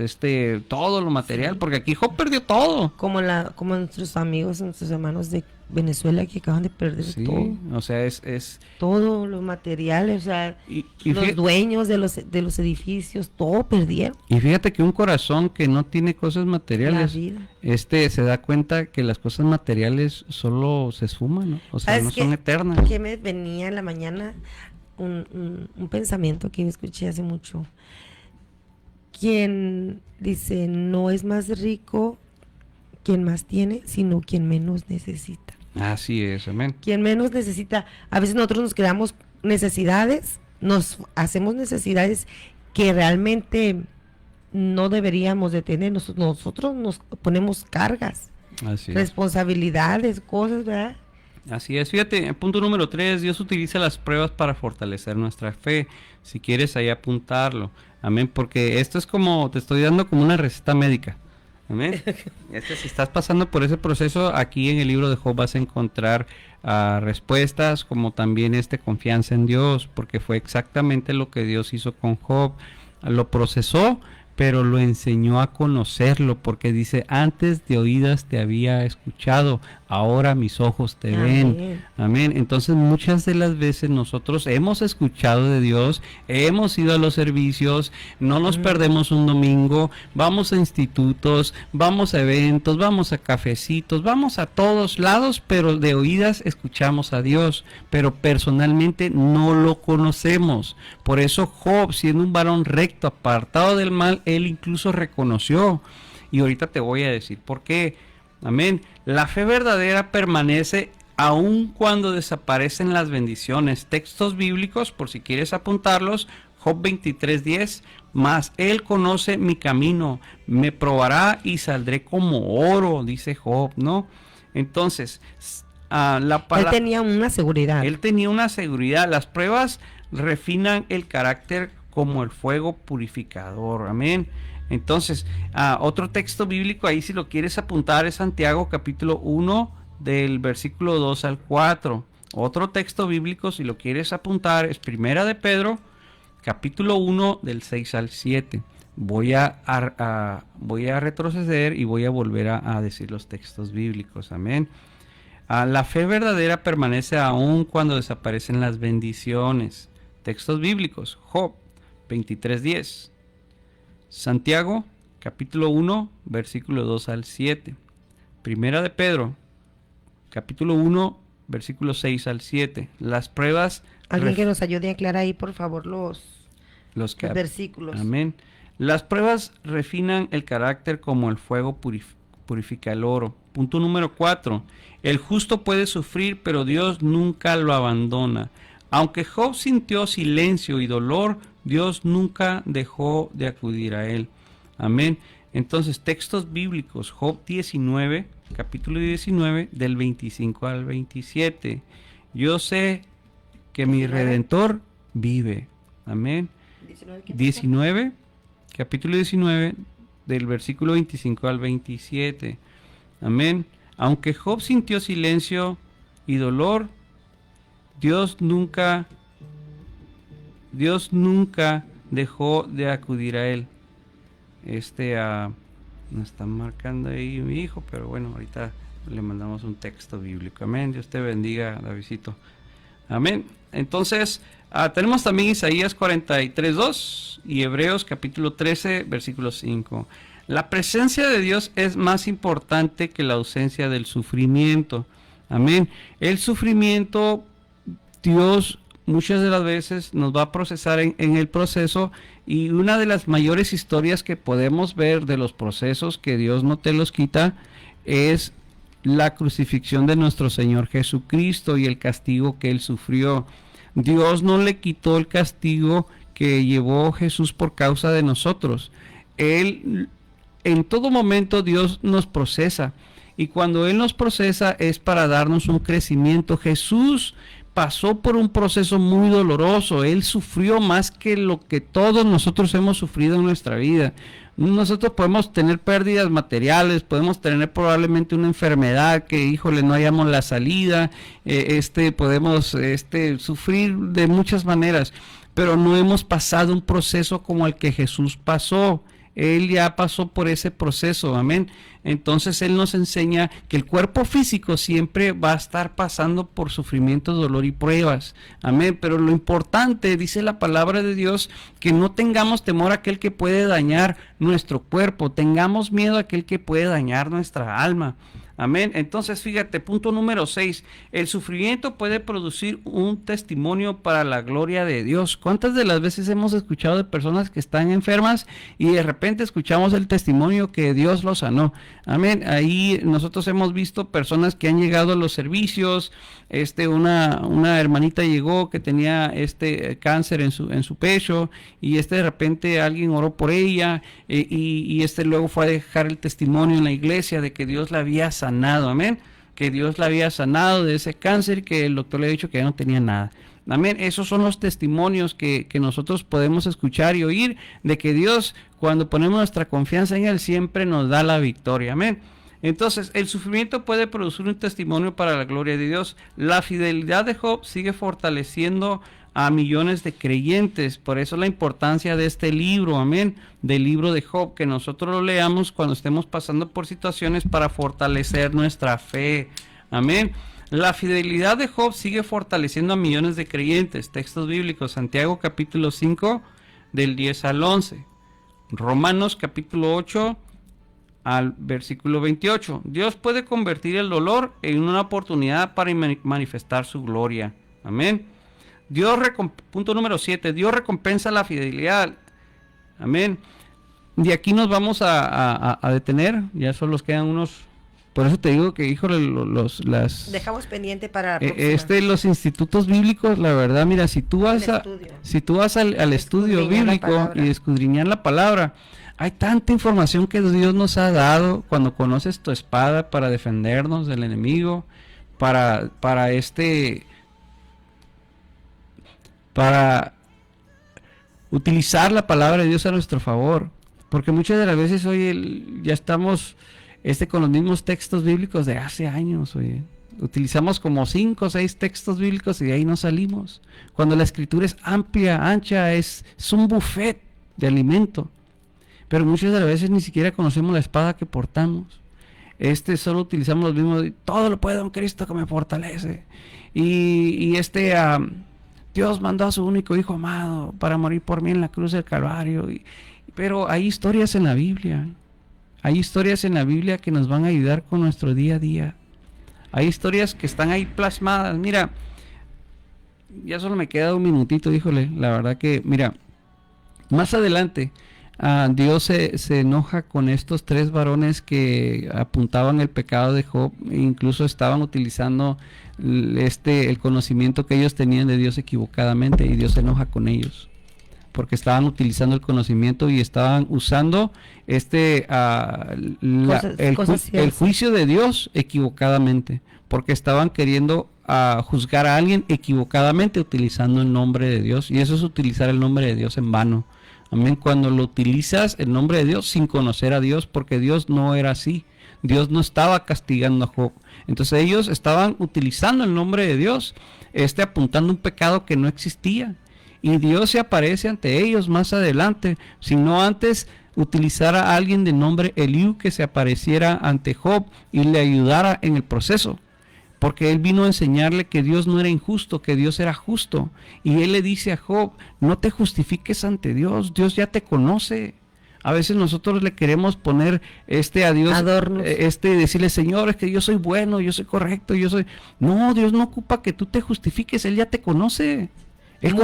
todo lo material, porque aquí Job perdió todo. Como nuestros amigos, nuestros hermanos de Venezuela que acaban de perder todo. O sea, es todo lo material, o sea, los dueños de los edificios, todo perdieron. Y fíjate que un corazón que no tiene cosas materiales, se da cuenta que las cosas materiales solo se esfuman, ¿no? O sea, no son eternas. Que me venía en la mañana un pensamiento que escuché hace mucho. Quien dice, no es más rico quien más tiene, sino quien menos necesita. Así es, amén. Quien menos necesita. A veces nosotros nos creamos necesidades, nos hacemos necesidades que realmente no deberíamos de tener. Nosotros nos ponemos cargas, responsabilidades, cosas, ¿verdad? Así es, fíjate, punto número 3, Dios utiliza las pruebas para fortalecer nuestra fe. Si quieres ahí apuntarlo, amén, porque esto es como, te estoy dando como una receta médica, amén. Si estás pasando por ese proceso, aquí en el libro de Job vas a encontrar respuestas, como también confianza en Dios, porque fue exactamente lo que Dios hizo con Job. Lo procesó, pero lo enseñó a conocerlo, porque dice, antes de oídas te había escuchado, ahora mis ojos te ven. Amén. Entonces muchas de las veces nosotros hemos escuchado de Dios, hemos ido a los servicios, no nos perdemos un domingo, vamos a institutos, vamos a eventos, vamos a cafecitos, vamos a todos lados, pero de oídas escuchamos a Dios, pero personalmente no lo conocemos. Por eso Job, siendo un varón recto, apartado del mal, él incluso reconoció. Y ahorita te voy a decir por qué. Amén. La fe verdadera permanece aun cuando desaparecen las bendiciones. Textos bíblicos, por si quieres apuntarlos, Job 23:10, mas él conoce mi camino, me probará y saldré como oro, dice Job, ¿no? Entonces, él tenía una seguridad. Él tenía una seguridad. Las pruebas refinan el carácter como el fuego purificador. Amén. Entonces, otro texto bíblico, ahí si lo quieres apuntar, es Santiago capítulo 1 del versículo 2 al 4. Otro texto bíblico, si lo quieres apuntar, es Primera de Pedro capítulo 1 del 6 al 7. Voy a retroceder y voy a volver a decir los textos bíblicos. Amén. La fe verdadera permanece aún cuando desaparecen las bendiciones. Textos bíblicos, Job 23:10. Santiago, capítulo 1, versículo 2 al 7. Primera de Pedro, capítulo 1, versículo 6 al 7. Las pruebas... Alguien que nos ayude a aclarar ahí, por favor, los versículos. Amén. Las pruebas refinan el carácter como el fuego purifica el oro. Punto número 4. El justo puede sufrir, pero Dios nunca lo abandona. Aunque Job sintió silencio y dolor, Dios nunca dejó de acudir a él. Amén. Entonces, textos bíblicos, Job 19, capítulo 19, del 25 al 27. Yo sé que mi Redentor vive. Amén. 19, capítulo 19, del versículo 25 al 27. Amén. Aunque Job sintió silencio y dolor, Dios nunca dejó de acudir a él. Nos está marcando ahí mi hijo, pero bueno, ahorita le mandamos un texto bíblico. Amén. Dios te bendiga, Davidcito. Amén. Entonces, tenemos también Isaías 43:2 y Hebreos capítulo 13, versículo 5. La presencia de Dios es más importante que la ausencia del sufrimiento. Amén. El sufrimiento, Dios muchas de las veces nos va a procesar en el proceso, y una de las mayores historias que podemos ver de los procesos que Dios no te los quita es la crucifixión de nuestro Señor Jesucristo y el castigo que Él sufrió. Dios no le quitó el castigo que llevó Jesús por causa de nosotros. En todo momento Dios nos procesa, y cuando Él nos procesa es para darnos un crecimiento. Jesús pasó por un proceso muy doloroso. Él sufrió más que lo que todos nosotros hemos sufrido en nuestra vida. Nosotros podemos tener pérdidas materiales, podemos tener probablemente una enfermedad que, híjole, no hayamos la salida, podemos sufrir de muchas maneras, pero no hemos pasado un proceso como el que Jesús pasó. Él ya pasó por ese proceso, amén. Entonces Él nos enseña que el cuerpo físico siempre va a estar pasando por sufrimiento, dolor y pruebas, amén. Pero lo importante, dice la palabra de Dios, que no tengamos temor a aquel que puede dañar nuestro cuerpo, tengamos miedo a aquel que puede dañar nuestra alma. Amén. Entonces, fíjate, punto número 6. El sufrimiento puede producir un testimonio para la gloria de Dios. ¿Cuántas de las veces hemos escuchado de personas que están enfermas y de repente escuchamos el testimonio que Dios los sanó? Amén. Ahí nosotros hemos visto personas que han llegado a los servicios. Una hermanita llegó que tenía cáncer en su pecho, y de repente alguien oró por ella, y luego fue a dejar el testimonio en la iglesia de que Dios la había sanado, amén, que Dios la había sanado de ese cáncer, que el doctor le ha dicho que ya no tenía nada. Amén. Esos son los testimonios que nosotros podemos escuchar y oír, de que Dios, cuando ponemos nuestra confianza en Él, siempre nos da la victoria. Amén. Entonces, el sufrimiento puede producir un testimonio para la gloria de Dios. La fidelidad de Job sigue fortaleciendo a millones de creyentes. Por eso la importancia de este libro, amén, del libro de Job, que nosotros lo leamos cuando estemos pasando por situaciones para fortalecer nuestra fe, amén. La fidelidad de Job sigue fortaleciendo a millones de creyentes. Textos bíblicos: Santiago capítulo 5 del 10 al 11, Romanos capítulo 8 al versículo 28. Dios puede convertir el dolor en una oportunidad para manifestar su gloria, amén. Punto número 7, Dios recompensa la fidelidad, amén. De aquí nos vamos a detener, ya solo nos quedan unos, por eso te digo que, híjole, dejamos pendiente para la próxima. Los institutos bíblicos, la verdad, mira, si tú vas al estudio bíblico y escudriñar la palabra, hay tanta información que Dios nos ha dado cuando conoces tu espada para defendernos del enemigo, para utilizar la palabra de Dios a nuestro favor, porque muchas de las veces, oye, ya estamos con los mismos textos bíblicos de hace años, oye, utilizamos como 5 o 6 textos bíblicos y de ahí no salimos, cuando la escritura es amplia, ancha, es un buffet de alimento, pero muchas de las veces ni siquiera conocemos la espada que portamos. Solo utilizamos los mismos, todo lo puedo en Cristo que me fortalece, Dios mandó a su único Hijo amado para morir por mí en la cruz del Calvario. Pero hay historias en la Biblia. Hay historias en la Biblia que nos van a ayudar con nuestro día a día. Hay historias que están ahí plasmadas. Mira, ya solo me queda un minutito, híjole. La verdad que, mira, más adelante, Dios se enoja con estos 3 varones que apuntaban el pecado de Job e incluso estaban utilizando el conocimiento que ellos tenían de Dios equivocadamente, y Dios se enoja con ellos porque estaban utilizando el conocimiento y estaban usando el juicio de Dios equivocadamente, porque estaban queriendo juzgar a alguien equivocadamente utilizando el nombre de Dios, y eso es utilizar el nombre de Dios en vano. Amén. Cuando lo utilizas el nombre de Dios sin conocer a Dios, porque Dios no era así. Dios no estaba castigando a Job. Entonces ellos estaban utilizando el nombre de Dios, apuntando un pecado que no existía. Y Dios se aparece ante ellos más adelante, sino antes utilizar a alguien de nombre Eliú que se apareciera ante Job y le ayudara en el proceso. Porque él vino a enseñarle que Dios no era injusto, que Dios era justo. Y él le dice a Job, no te justifiques ante Dios, Dios ya te conoce. A veces nosotros le queremos poner a Dios adornos, decirle, Señor, es que yo soy bueno, yo soy correcto, yo soy... No, Dios no ocupa que tú te justifiques, Él ya te conoce. Él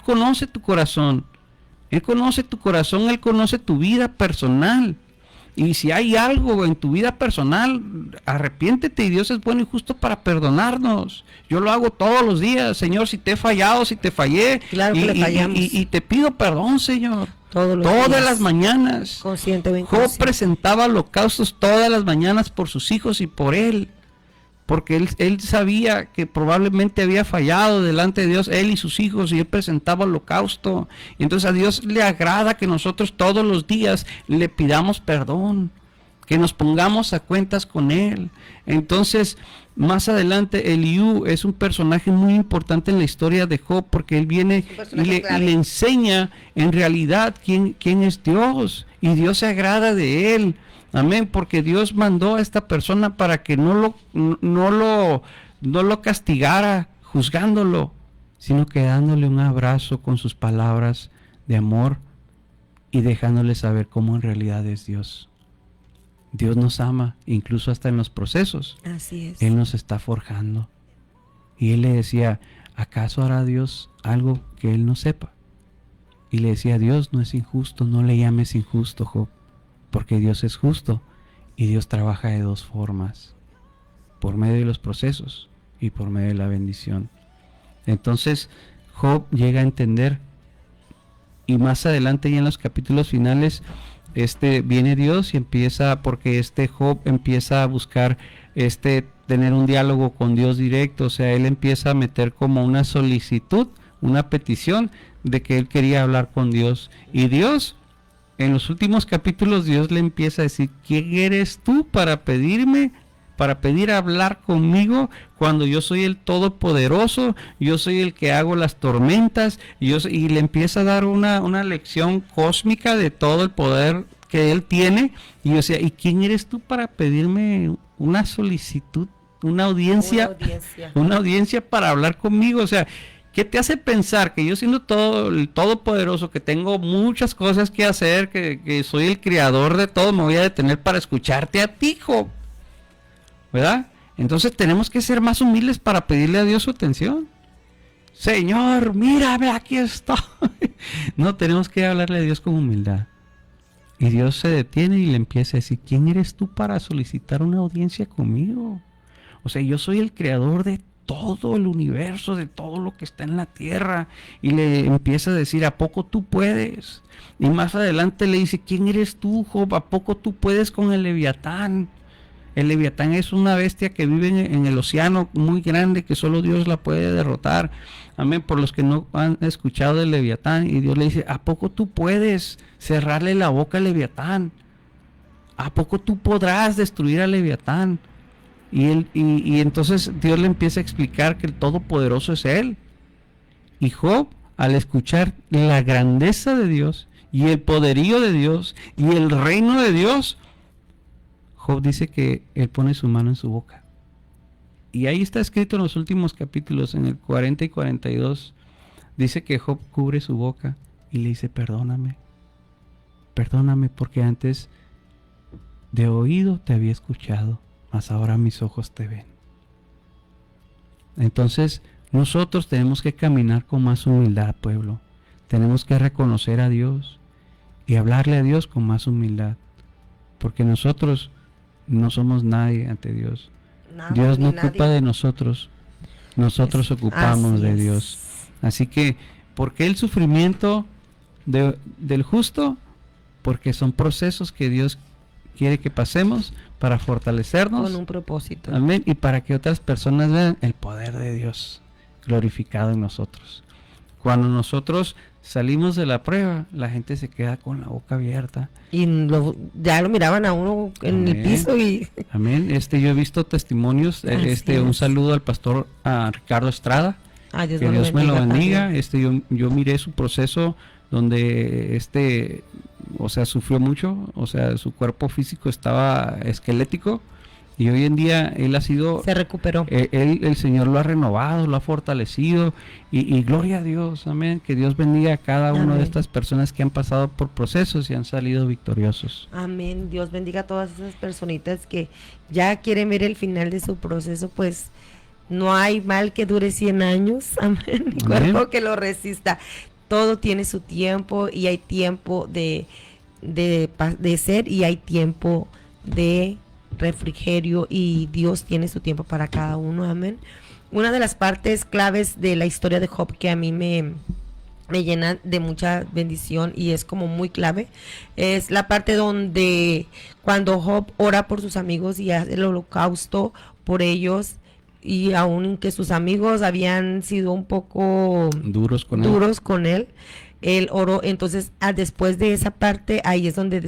conoce tu corazón. Él conoce tu corazón, Él conoce tu vida personal. Y si hay algo en tu vida personal, arrepiéntete, y Dios es bueno y justo para perdonarnos. Yo lo hago todos los días, Señor, si te he fallado, si te fallé, claro que le fallamos. Y te pido perdón, Señor. Todas las mañanas. Consciente. Job presentaba holocaustos todas las mañanas por sus hijos y por él, porque él sabía que probablemente había fallado delante de Dios, él y sus hijos, y él presentaba holocausto. Y entonces a Dios le agrada que nosotros todos los días le pidamos perdón, que nos pongamos a cuentas con él. Entonces, más adelante, Eliú es un personaje muy importante en la historia de Job, porque él viene y le enseña en realidad quién es Dios, y Dios se agrada de él. Amén, porque Dios mandó a esta persona para que no lo castigara juzgándolo, sino que dándole un abrazo con sus palabras de amor y dejándole saber cómo en realidad es Dios. Dios nos ama, incluso hasta en los procesos. Así es. Él nos está forjando. Y él le decía, ¿acaso hará Dios algo que él no sepa? Y le decía, Dios no es injusto, no le llames injusto, Job, porque Dios es justo y Dios trabaja de 2 formas, por medio de los procesos y por medio de la bendición. Entonces Job llega a entender, y más adelante ya en los capítulos finales viene Dios y empieza, porque Job empieza a buscar tener un diálogo con Dios directo. O sea, él empieza a meter como una solicitud, una petición de que él quería hablar con Dios, y Dios, en los últimos capítulos, Dios le empieza a decir, ¿quién eres tú para pedirme para pedir hablar conmigo cuando yo soy el todopoderoso, yo soy el que hago las tormentas, y le empieza a dar una lección cósmica de todo el poder que él tiene, y yo decía, ¿y quién eres tú para pedirme una solicitud, una audiencia para hablar conmigo? O sea, ¿qué te hace pensar que yo siendo el todopoderoso, que tengo muchas cosas que hacer, que soy el creador de todo, me voy a detener para escucharte a ti, Job? ¿Verdad? Entonces tenemos que ser más humildes para pedirle a Dios su atención. Señor, mírame, aquí estoy. No, tenemos que hablarle a Dios con humildad. Y Dios se detiene y le empieza a decir, ¿quién eres tú para solicitar una audiencia conmigo? O sea, yo soy el creador de todo el universo, de todo lo que está en la tierra. Y le empieza a decir, ¿a poco tú puedes? Y más adelante le dice, ¿quién eres tú, Job? ¿A poco tú puedes con el Leviatán? El Leviatán es una bestia que vive en el océano muy grande, que solo Dios la puede derrotar. Amén. Por los que no han escuchado del Leviatán, y Dios le dice, ¿a poco tú puedes cerrarle la boca al Leviatán? ¿A poco tú podrás destruir al Leviatán? Y entonces Dios le empieza a explicar que el Todopoderoso es Él. Y Job, al escuchar la grandeza de Dios y el poderío de Dios y el reino de Dios, Job dice que él pone su mano en su boca. Y ahí está escrito en los últimos capítulos, en el 40 y 42, dice que Job cubre su boca y le dice, perdóname porque antes de oído te había escuchado, mas ahora mis ojos te ven. Entonces nosotros tenemos que caminar con más humildad, pueblo. Tenemos que reconocer a Dios y hablarle a Dios con más humildad, porque nosotros no somos nadie ante Dios. Dios no ocupa de nosotros ocupamos de Dios. Así que, ¿por qué el sufrimiento del justo? Porque son procesos que Dios quiere que pasemos para fortalecernos. Con un propósito. Amén. Y para que otras personas vean el poder de Dios glorificado en nosotros. Cuando nosotros salimos de la prueba, la gente se queda con la boca abierta. Y ya lo miraban a uno en el piso y... Amén. Yo he visto testimonios. Un saludo al pastor Ricardo Estrada. Que Dios me lo bendiga. Yo miré su proceso donde sufrió mucho. O sea, su cuerpo físico estaba esquelético. Y hoy en día él ha sido... Se recuperó. El Señor lo ha renovado, lo ha fortalecido. Y gloria a Dios, amén. Que Dios bendiga a cada una de estas personas que han pasado por procesos y han salido victoriosos. Amén. Dios bendiga a todas esas personitas que ya quieren ver el final de su proceso. Pues no hay mal que dure 100 años. Amén. Ni cuerpo que lo resista. Todo tiene su tiempo, y hay tiempo de ser, y hay tiempo de refrigerio, y Dios tiene su tiempo para cada uno. Amén. Una de las partes claves de la historia de Job que a mí me llena de mucha bendición y es como muy clave, es la parte donde cuando Job ora por sus amigos y hace el holocausto por ellos, y aun que sus amigos habían sido un poco duros con él, él oró. Entonces después de esa parte, ahí es donde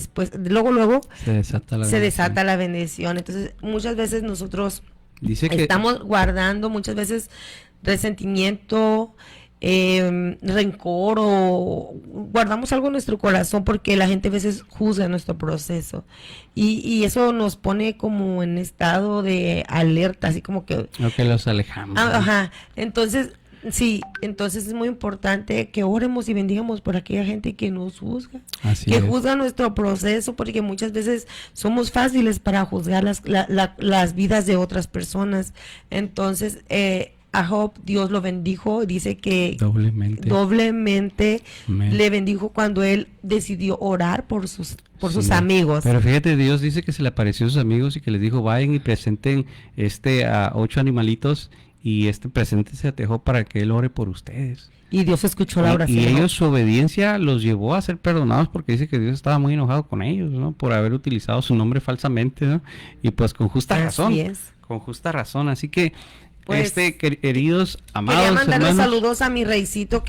luego se desata la bendición. Entonces muchas veces nosotros estamos guardando muchas veces resentimiento, rencor, o guardamos algo en nuestro corazón porque la gente a veces juzga nuestro proceso, y eso nos pone como en estado de alerta, así como que los alejamos. Entonces es muy importante que oremos y bendigamos por aquella gente que nos juzga, juzga nuestro proceso, porque muchas veces somos fáciles para juzgar las vidas de otras personas. Entonces a Job Dios lo bendijo, dice que doblemente le bendijo cuando él decidió orar por sus amigos. Pero fíjate, Dios dice que se le apareció a sus amigos y que les dijo, vayan y presenten a 8 animalitos, y preséntense a Job para que él ore por ustedes. Y Dios escuchó la oración. Y ellos, su obediencia los llevó a ser perdonados, porque dice que Dios estaba muy enojado con ellos, ¿no? Por haber utilizado su nombre falsamente, ¿no? Y pues con justa razón. Con justa razón. Así que, pues, queridos, amados quería mandarle hermanos, saludos a mi reycito,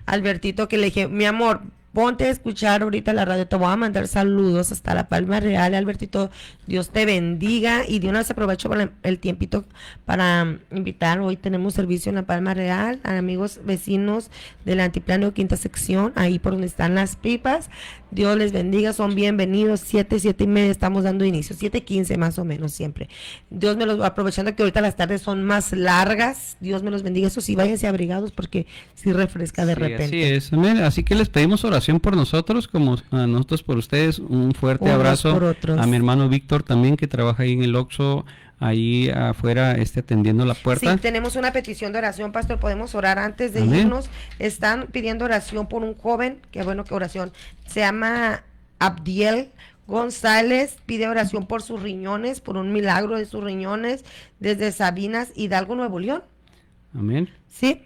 Albertito, que le dije, mi amor, ponte a escuchar ahorita la radio, te voy a mandar saludos hasta La Palma Real, Albertito, Dios te bendiga, y de una vez aprovecho para el tiempito para invitar, hoy tenemos servicio en La Palma Real, a amigos vecinos del Altiplano quinta sección, ahí por donde están las pipas, Dios les bendiga, son bienvenidos, 7:30 estamos dando inicio, 7:15 más o menos siempre, Dios me los va aprovechando que ahorita las tardes son más largas, Dios me los bendiga, eso sí, váyanse abrigados porque sí refresca de repente. Así es, amén. Así que les pedimos oración por nosotros, como a nosotros por ustedes, un fuerte Unos abrazo por otros. a mi hermano Víctor también, que trabaja ahí en el Oxxo, ahí afuera, atendiendo la puerta. Sí, tenemos una petición de oración, pastor, podemos orar antes de Amén. irnos. Están pidiendo oración por un joven, qué bueno que oración, se llama Abdiel González, pide oración por sus riñones, por un milagro de sus riñones, desde Sabinas, Hidalgo, Nuevo León. Amén. Sí,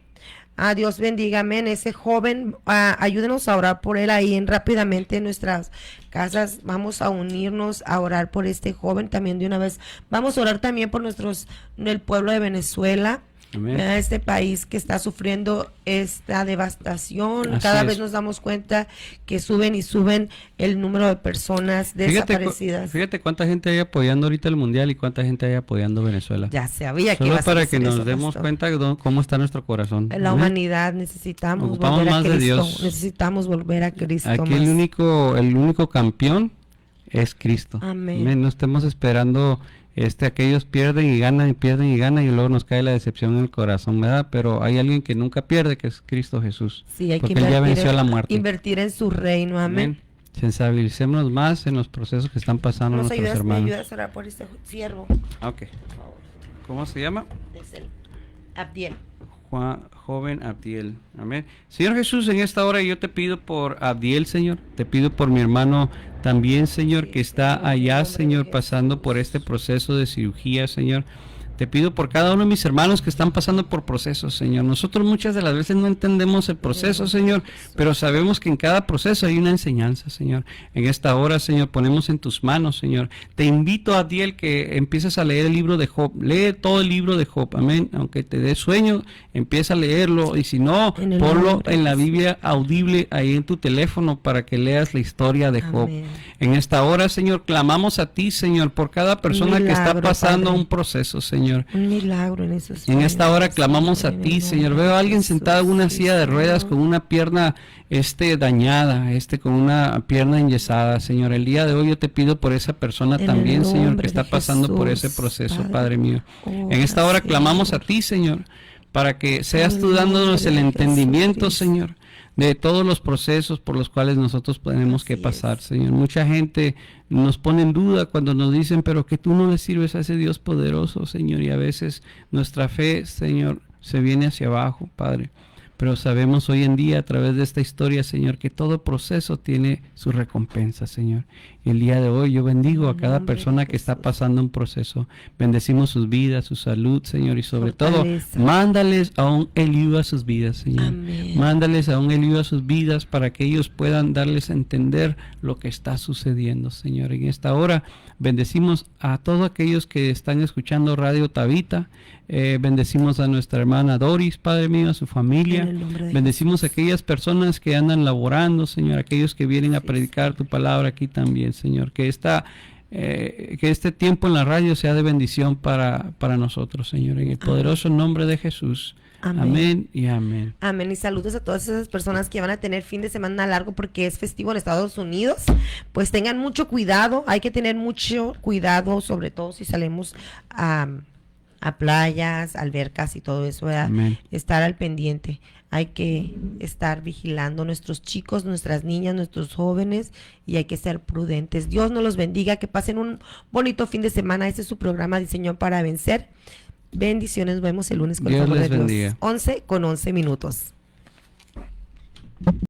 a Dios bendiga, amén, ese joven, ayúdenos a orar por él ahí rápidamente en nuestras casas, vamos a unirnos a orar por este joven también de una vez, vamos a orar también por el pueblo de Venezuela, Amén. este país que está sufriendo esta devastación, Así cada es. vez nos damos cuenta que suben y suben el número de personas desaparecidas. Fíjate cuánta gente hay apoyando ahorita el mundial y cuánta gente hay apoyando Venezuela. Ya sabía que Solo ibas a para que decir nos eso, demos pastor. cuenta de cómo está nuestro corazón. La Amén. humanidad necesitamos Ocupamos volver a más de Cristo, Dios. necesitamos volver a Cristo. Aquí más. el único campeón es Cristo. Amén. No estemos esperando aquellos pierden y ganan y luego nos cae la decepción en el corazón, ¿verdad? Pero hay alguien que nunca pierde, que es Cristo Jesús. Sí, hay porque que él ya venció a la muerte. invertir en su reino, amén. Sensibilicémonos más en los procesos que están pasando Nos nuestros ayudas, me hermanos. ayudas a orar por este siervo, Ok. ¿Cómo se llama? es el Abdiel. Joven Abdiel. Amén. Señor Jesús, en esta hora yo te pido por Abdiel, Señor. Te pido por mi hermano también, Señor, que está allá, Señor, pasando por este proceso de cirugía, Señor. Te pido por cada uno de mis hermanos que están pasando por procesos, Señor. Nosotros muchas de las veces no entendemos el proceso, Señor, pero sabemos que en cada proceso hay una enseñanza, Señor. En esta hora, Señor, ponemos en tus manos, Señor. Te invito, Abdiel, que empieces a leer el libro de Job. Lee todo el libro de Job, amén. Aunque te dé sueño, empieza a leerlo. Y si no, ponlo en la Biblia audible ahí en tu teléfono para que leas la historia de Job. Amén. En esta hora, Señor, clamamos a ti, Señor, por cada persona que está milagro, pasando Padre. un proceso, Señor. Un milagro en esos En esta hora sueños, clamamos a en el ti, nombre Señor. de Veo a alguien Jesús, sentado en una sí, silla de ruedas Señor. con una pierna dañada, con una pierna enyesada, Señor. El día de hoy yo te pido por esa persona En el también, Señor, nombre que está de pasando por Jesús, ese proceso, Padre. Padre mío. Oh, En esta hora Señor. clamamos a ti, Señor, para que seas En tú el dándonos nombre el de entendimiento, Jesucristo. Señor, de todos los procesos por los cuales nosotros tenemos que Así pasar, es. Señor. Mucha gente nos pone en duda cuando nos dicen, pero que tú no le sirves a ese Dios poderoso, Señor, y a veces nuestra fe, Señor, se viene hacia abajo, Padre. Pero sabemos hoy en día a través de esta historia, Señor, que todo proceso tiene su recompensa, Señor. Y el día de hoy yo bendigo a cada nombre de persona que está Jesús. pasando un proceso. Bendecimos sus vidas, su salud, Señor, y sobre todo, Fortaleza. mándales a un alivio a sus vidas, Señor. Amén. Mándales a un alivio a sus vidas para que ellos puedan darles a entender lo que está sucediendo, Señor. En esta hora bendecimos a todos aquellos que están escuchando Radio Tabita. Bendecimos a nuestra hermana Doris, Padre mío, a su familia. En el nombre de Bendecimos a Jesús. aquellas personas que andan laborando, Señor, aquellos que vienen a Sí, predicar tu palabra aquí también, Señor. Que este tiempo en la radio sea de bendición para nosotros, Señor. En el poderoso nombre de Jesús. Amén. Amén y amén. Amén, y saludos a todas esas personas que van a tener fin de semana largo porque es festivo en Estados Unidos. Pues tengan mucho cuidado, hay que tener mucho cuidado, sobre todo si salimos a playas, albercas y todo eso, ¿verdad? Amén. Estar al pendiente. Hay que estar vigilando nuestros chicos, nuestras niñas, nuestros jóvenes y hay que ser prudentes. Dios nos los bendiga, que pasen un bonito fin de semana. Este es su programa Diseño para Vencer. Bendiciones, nos vemos el lunes con el Dios favor les de Dios. bendiga. 11:11.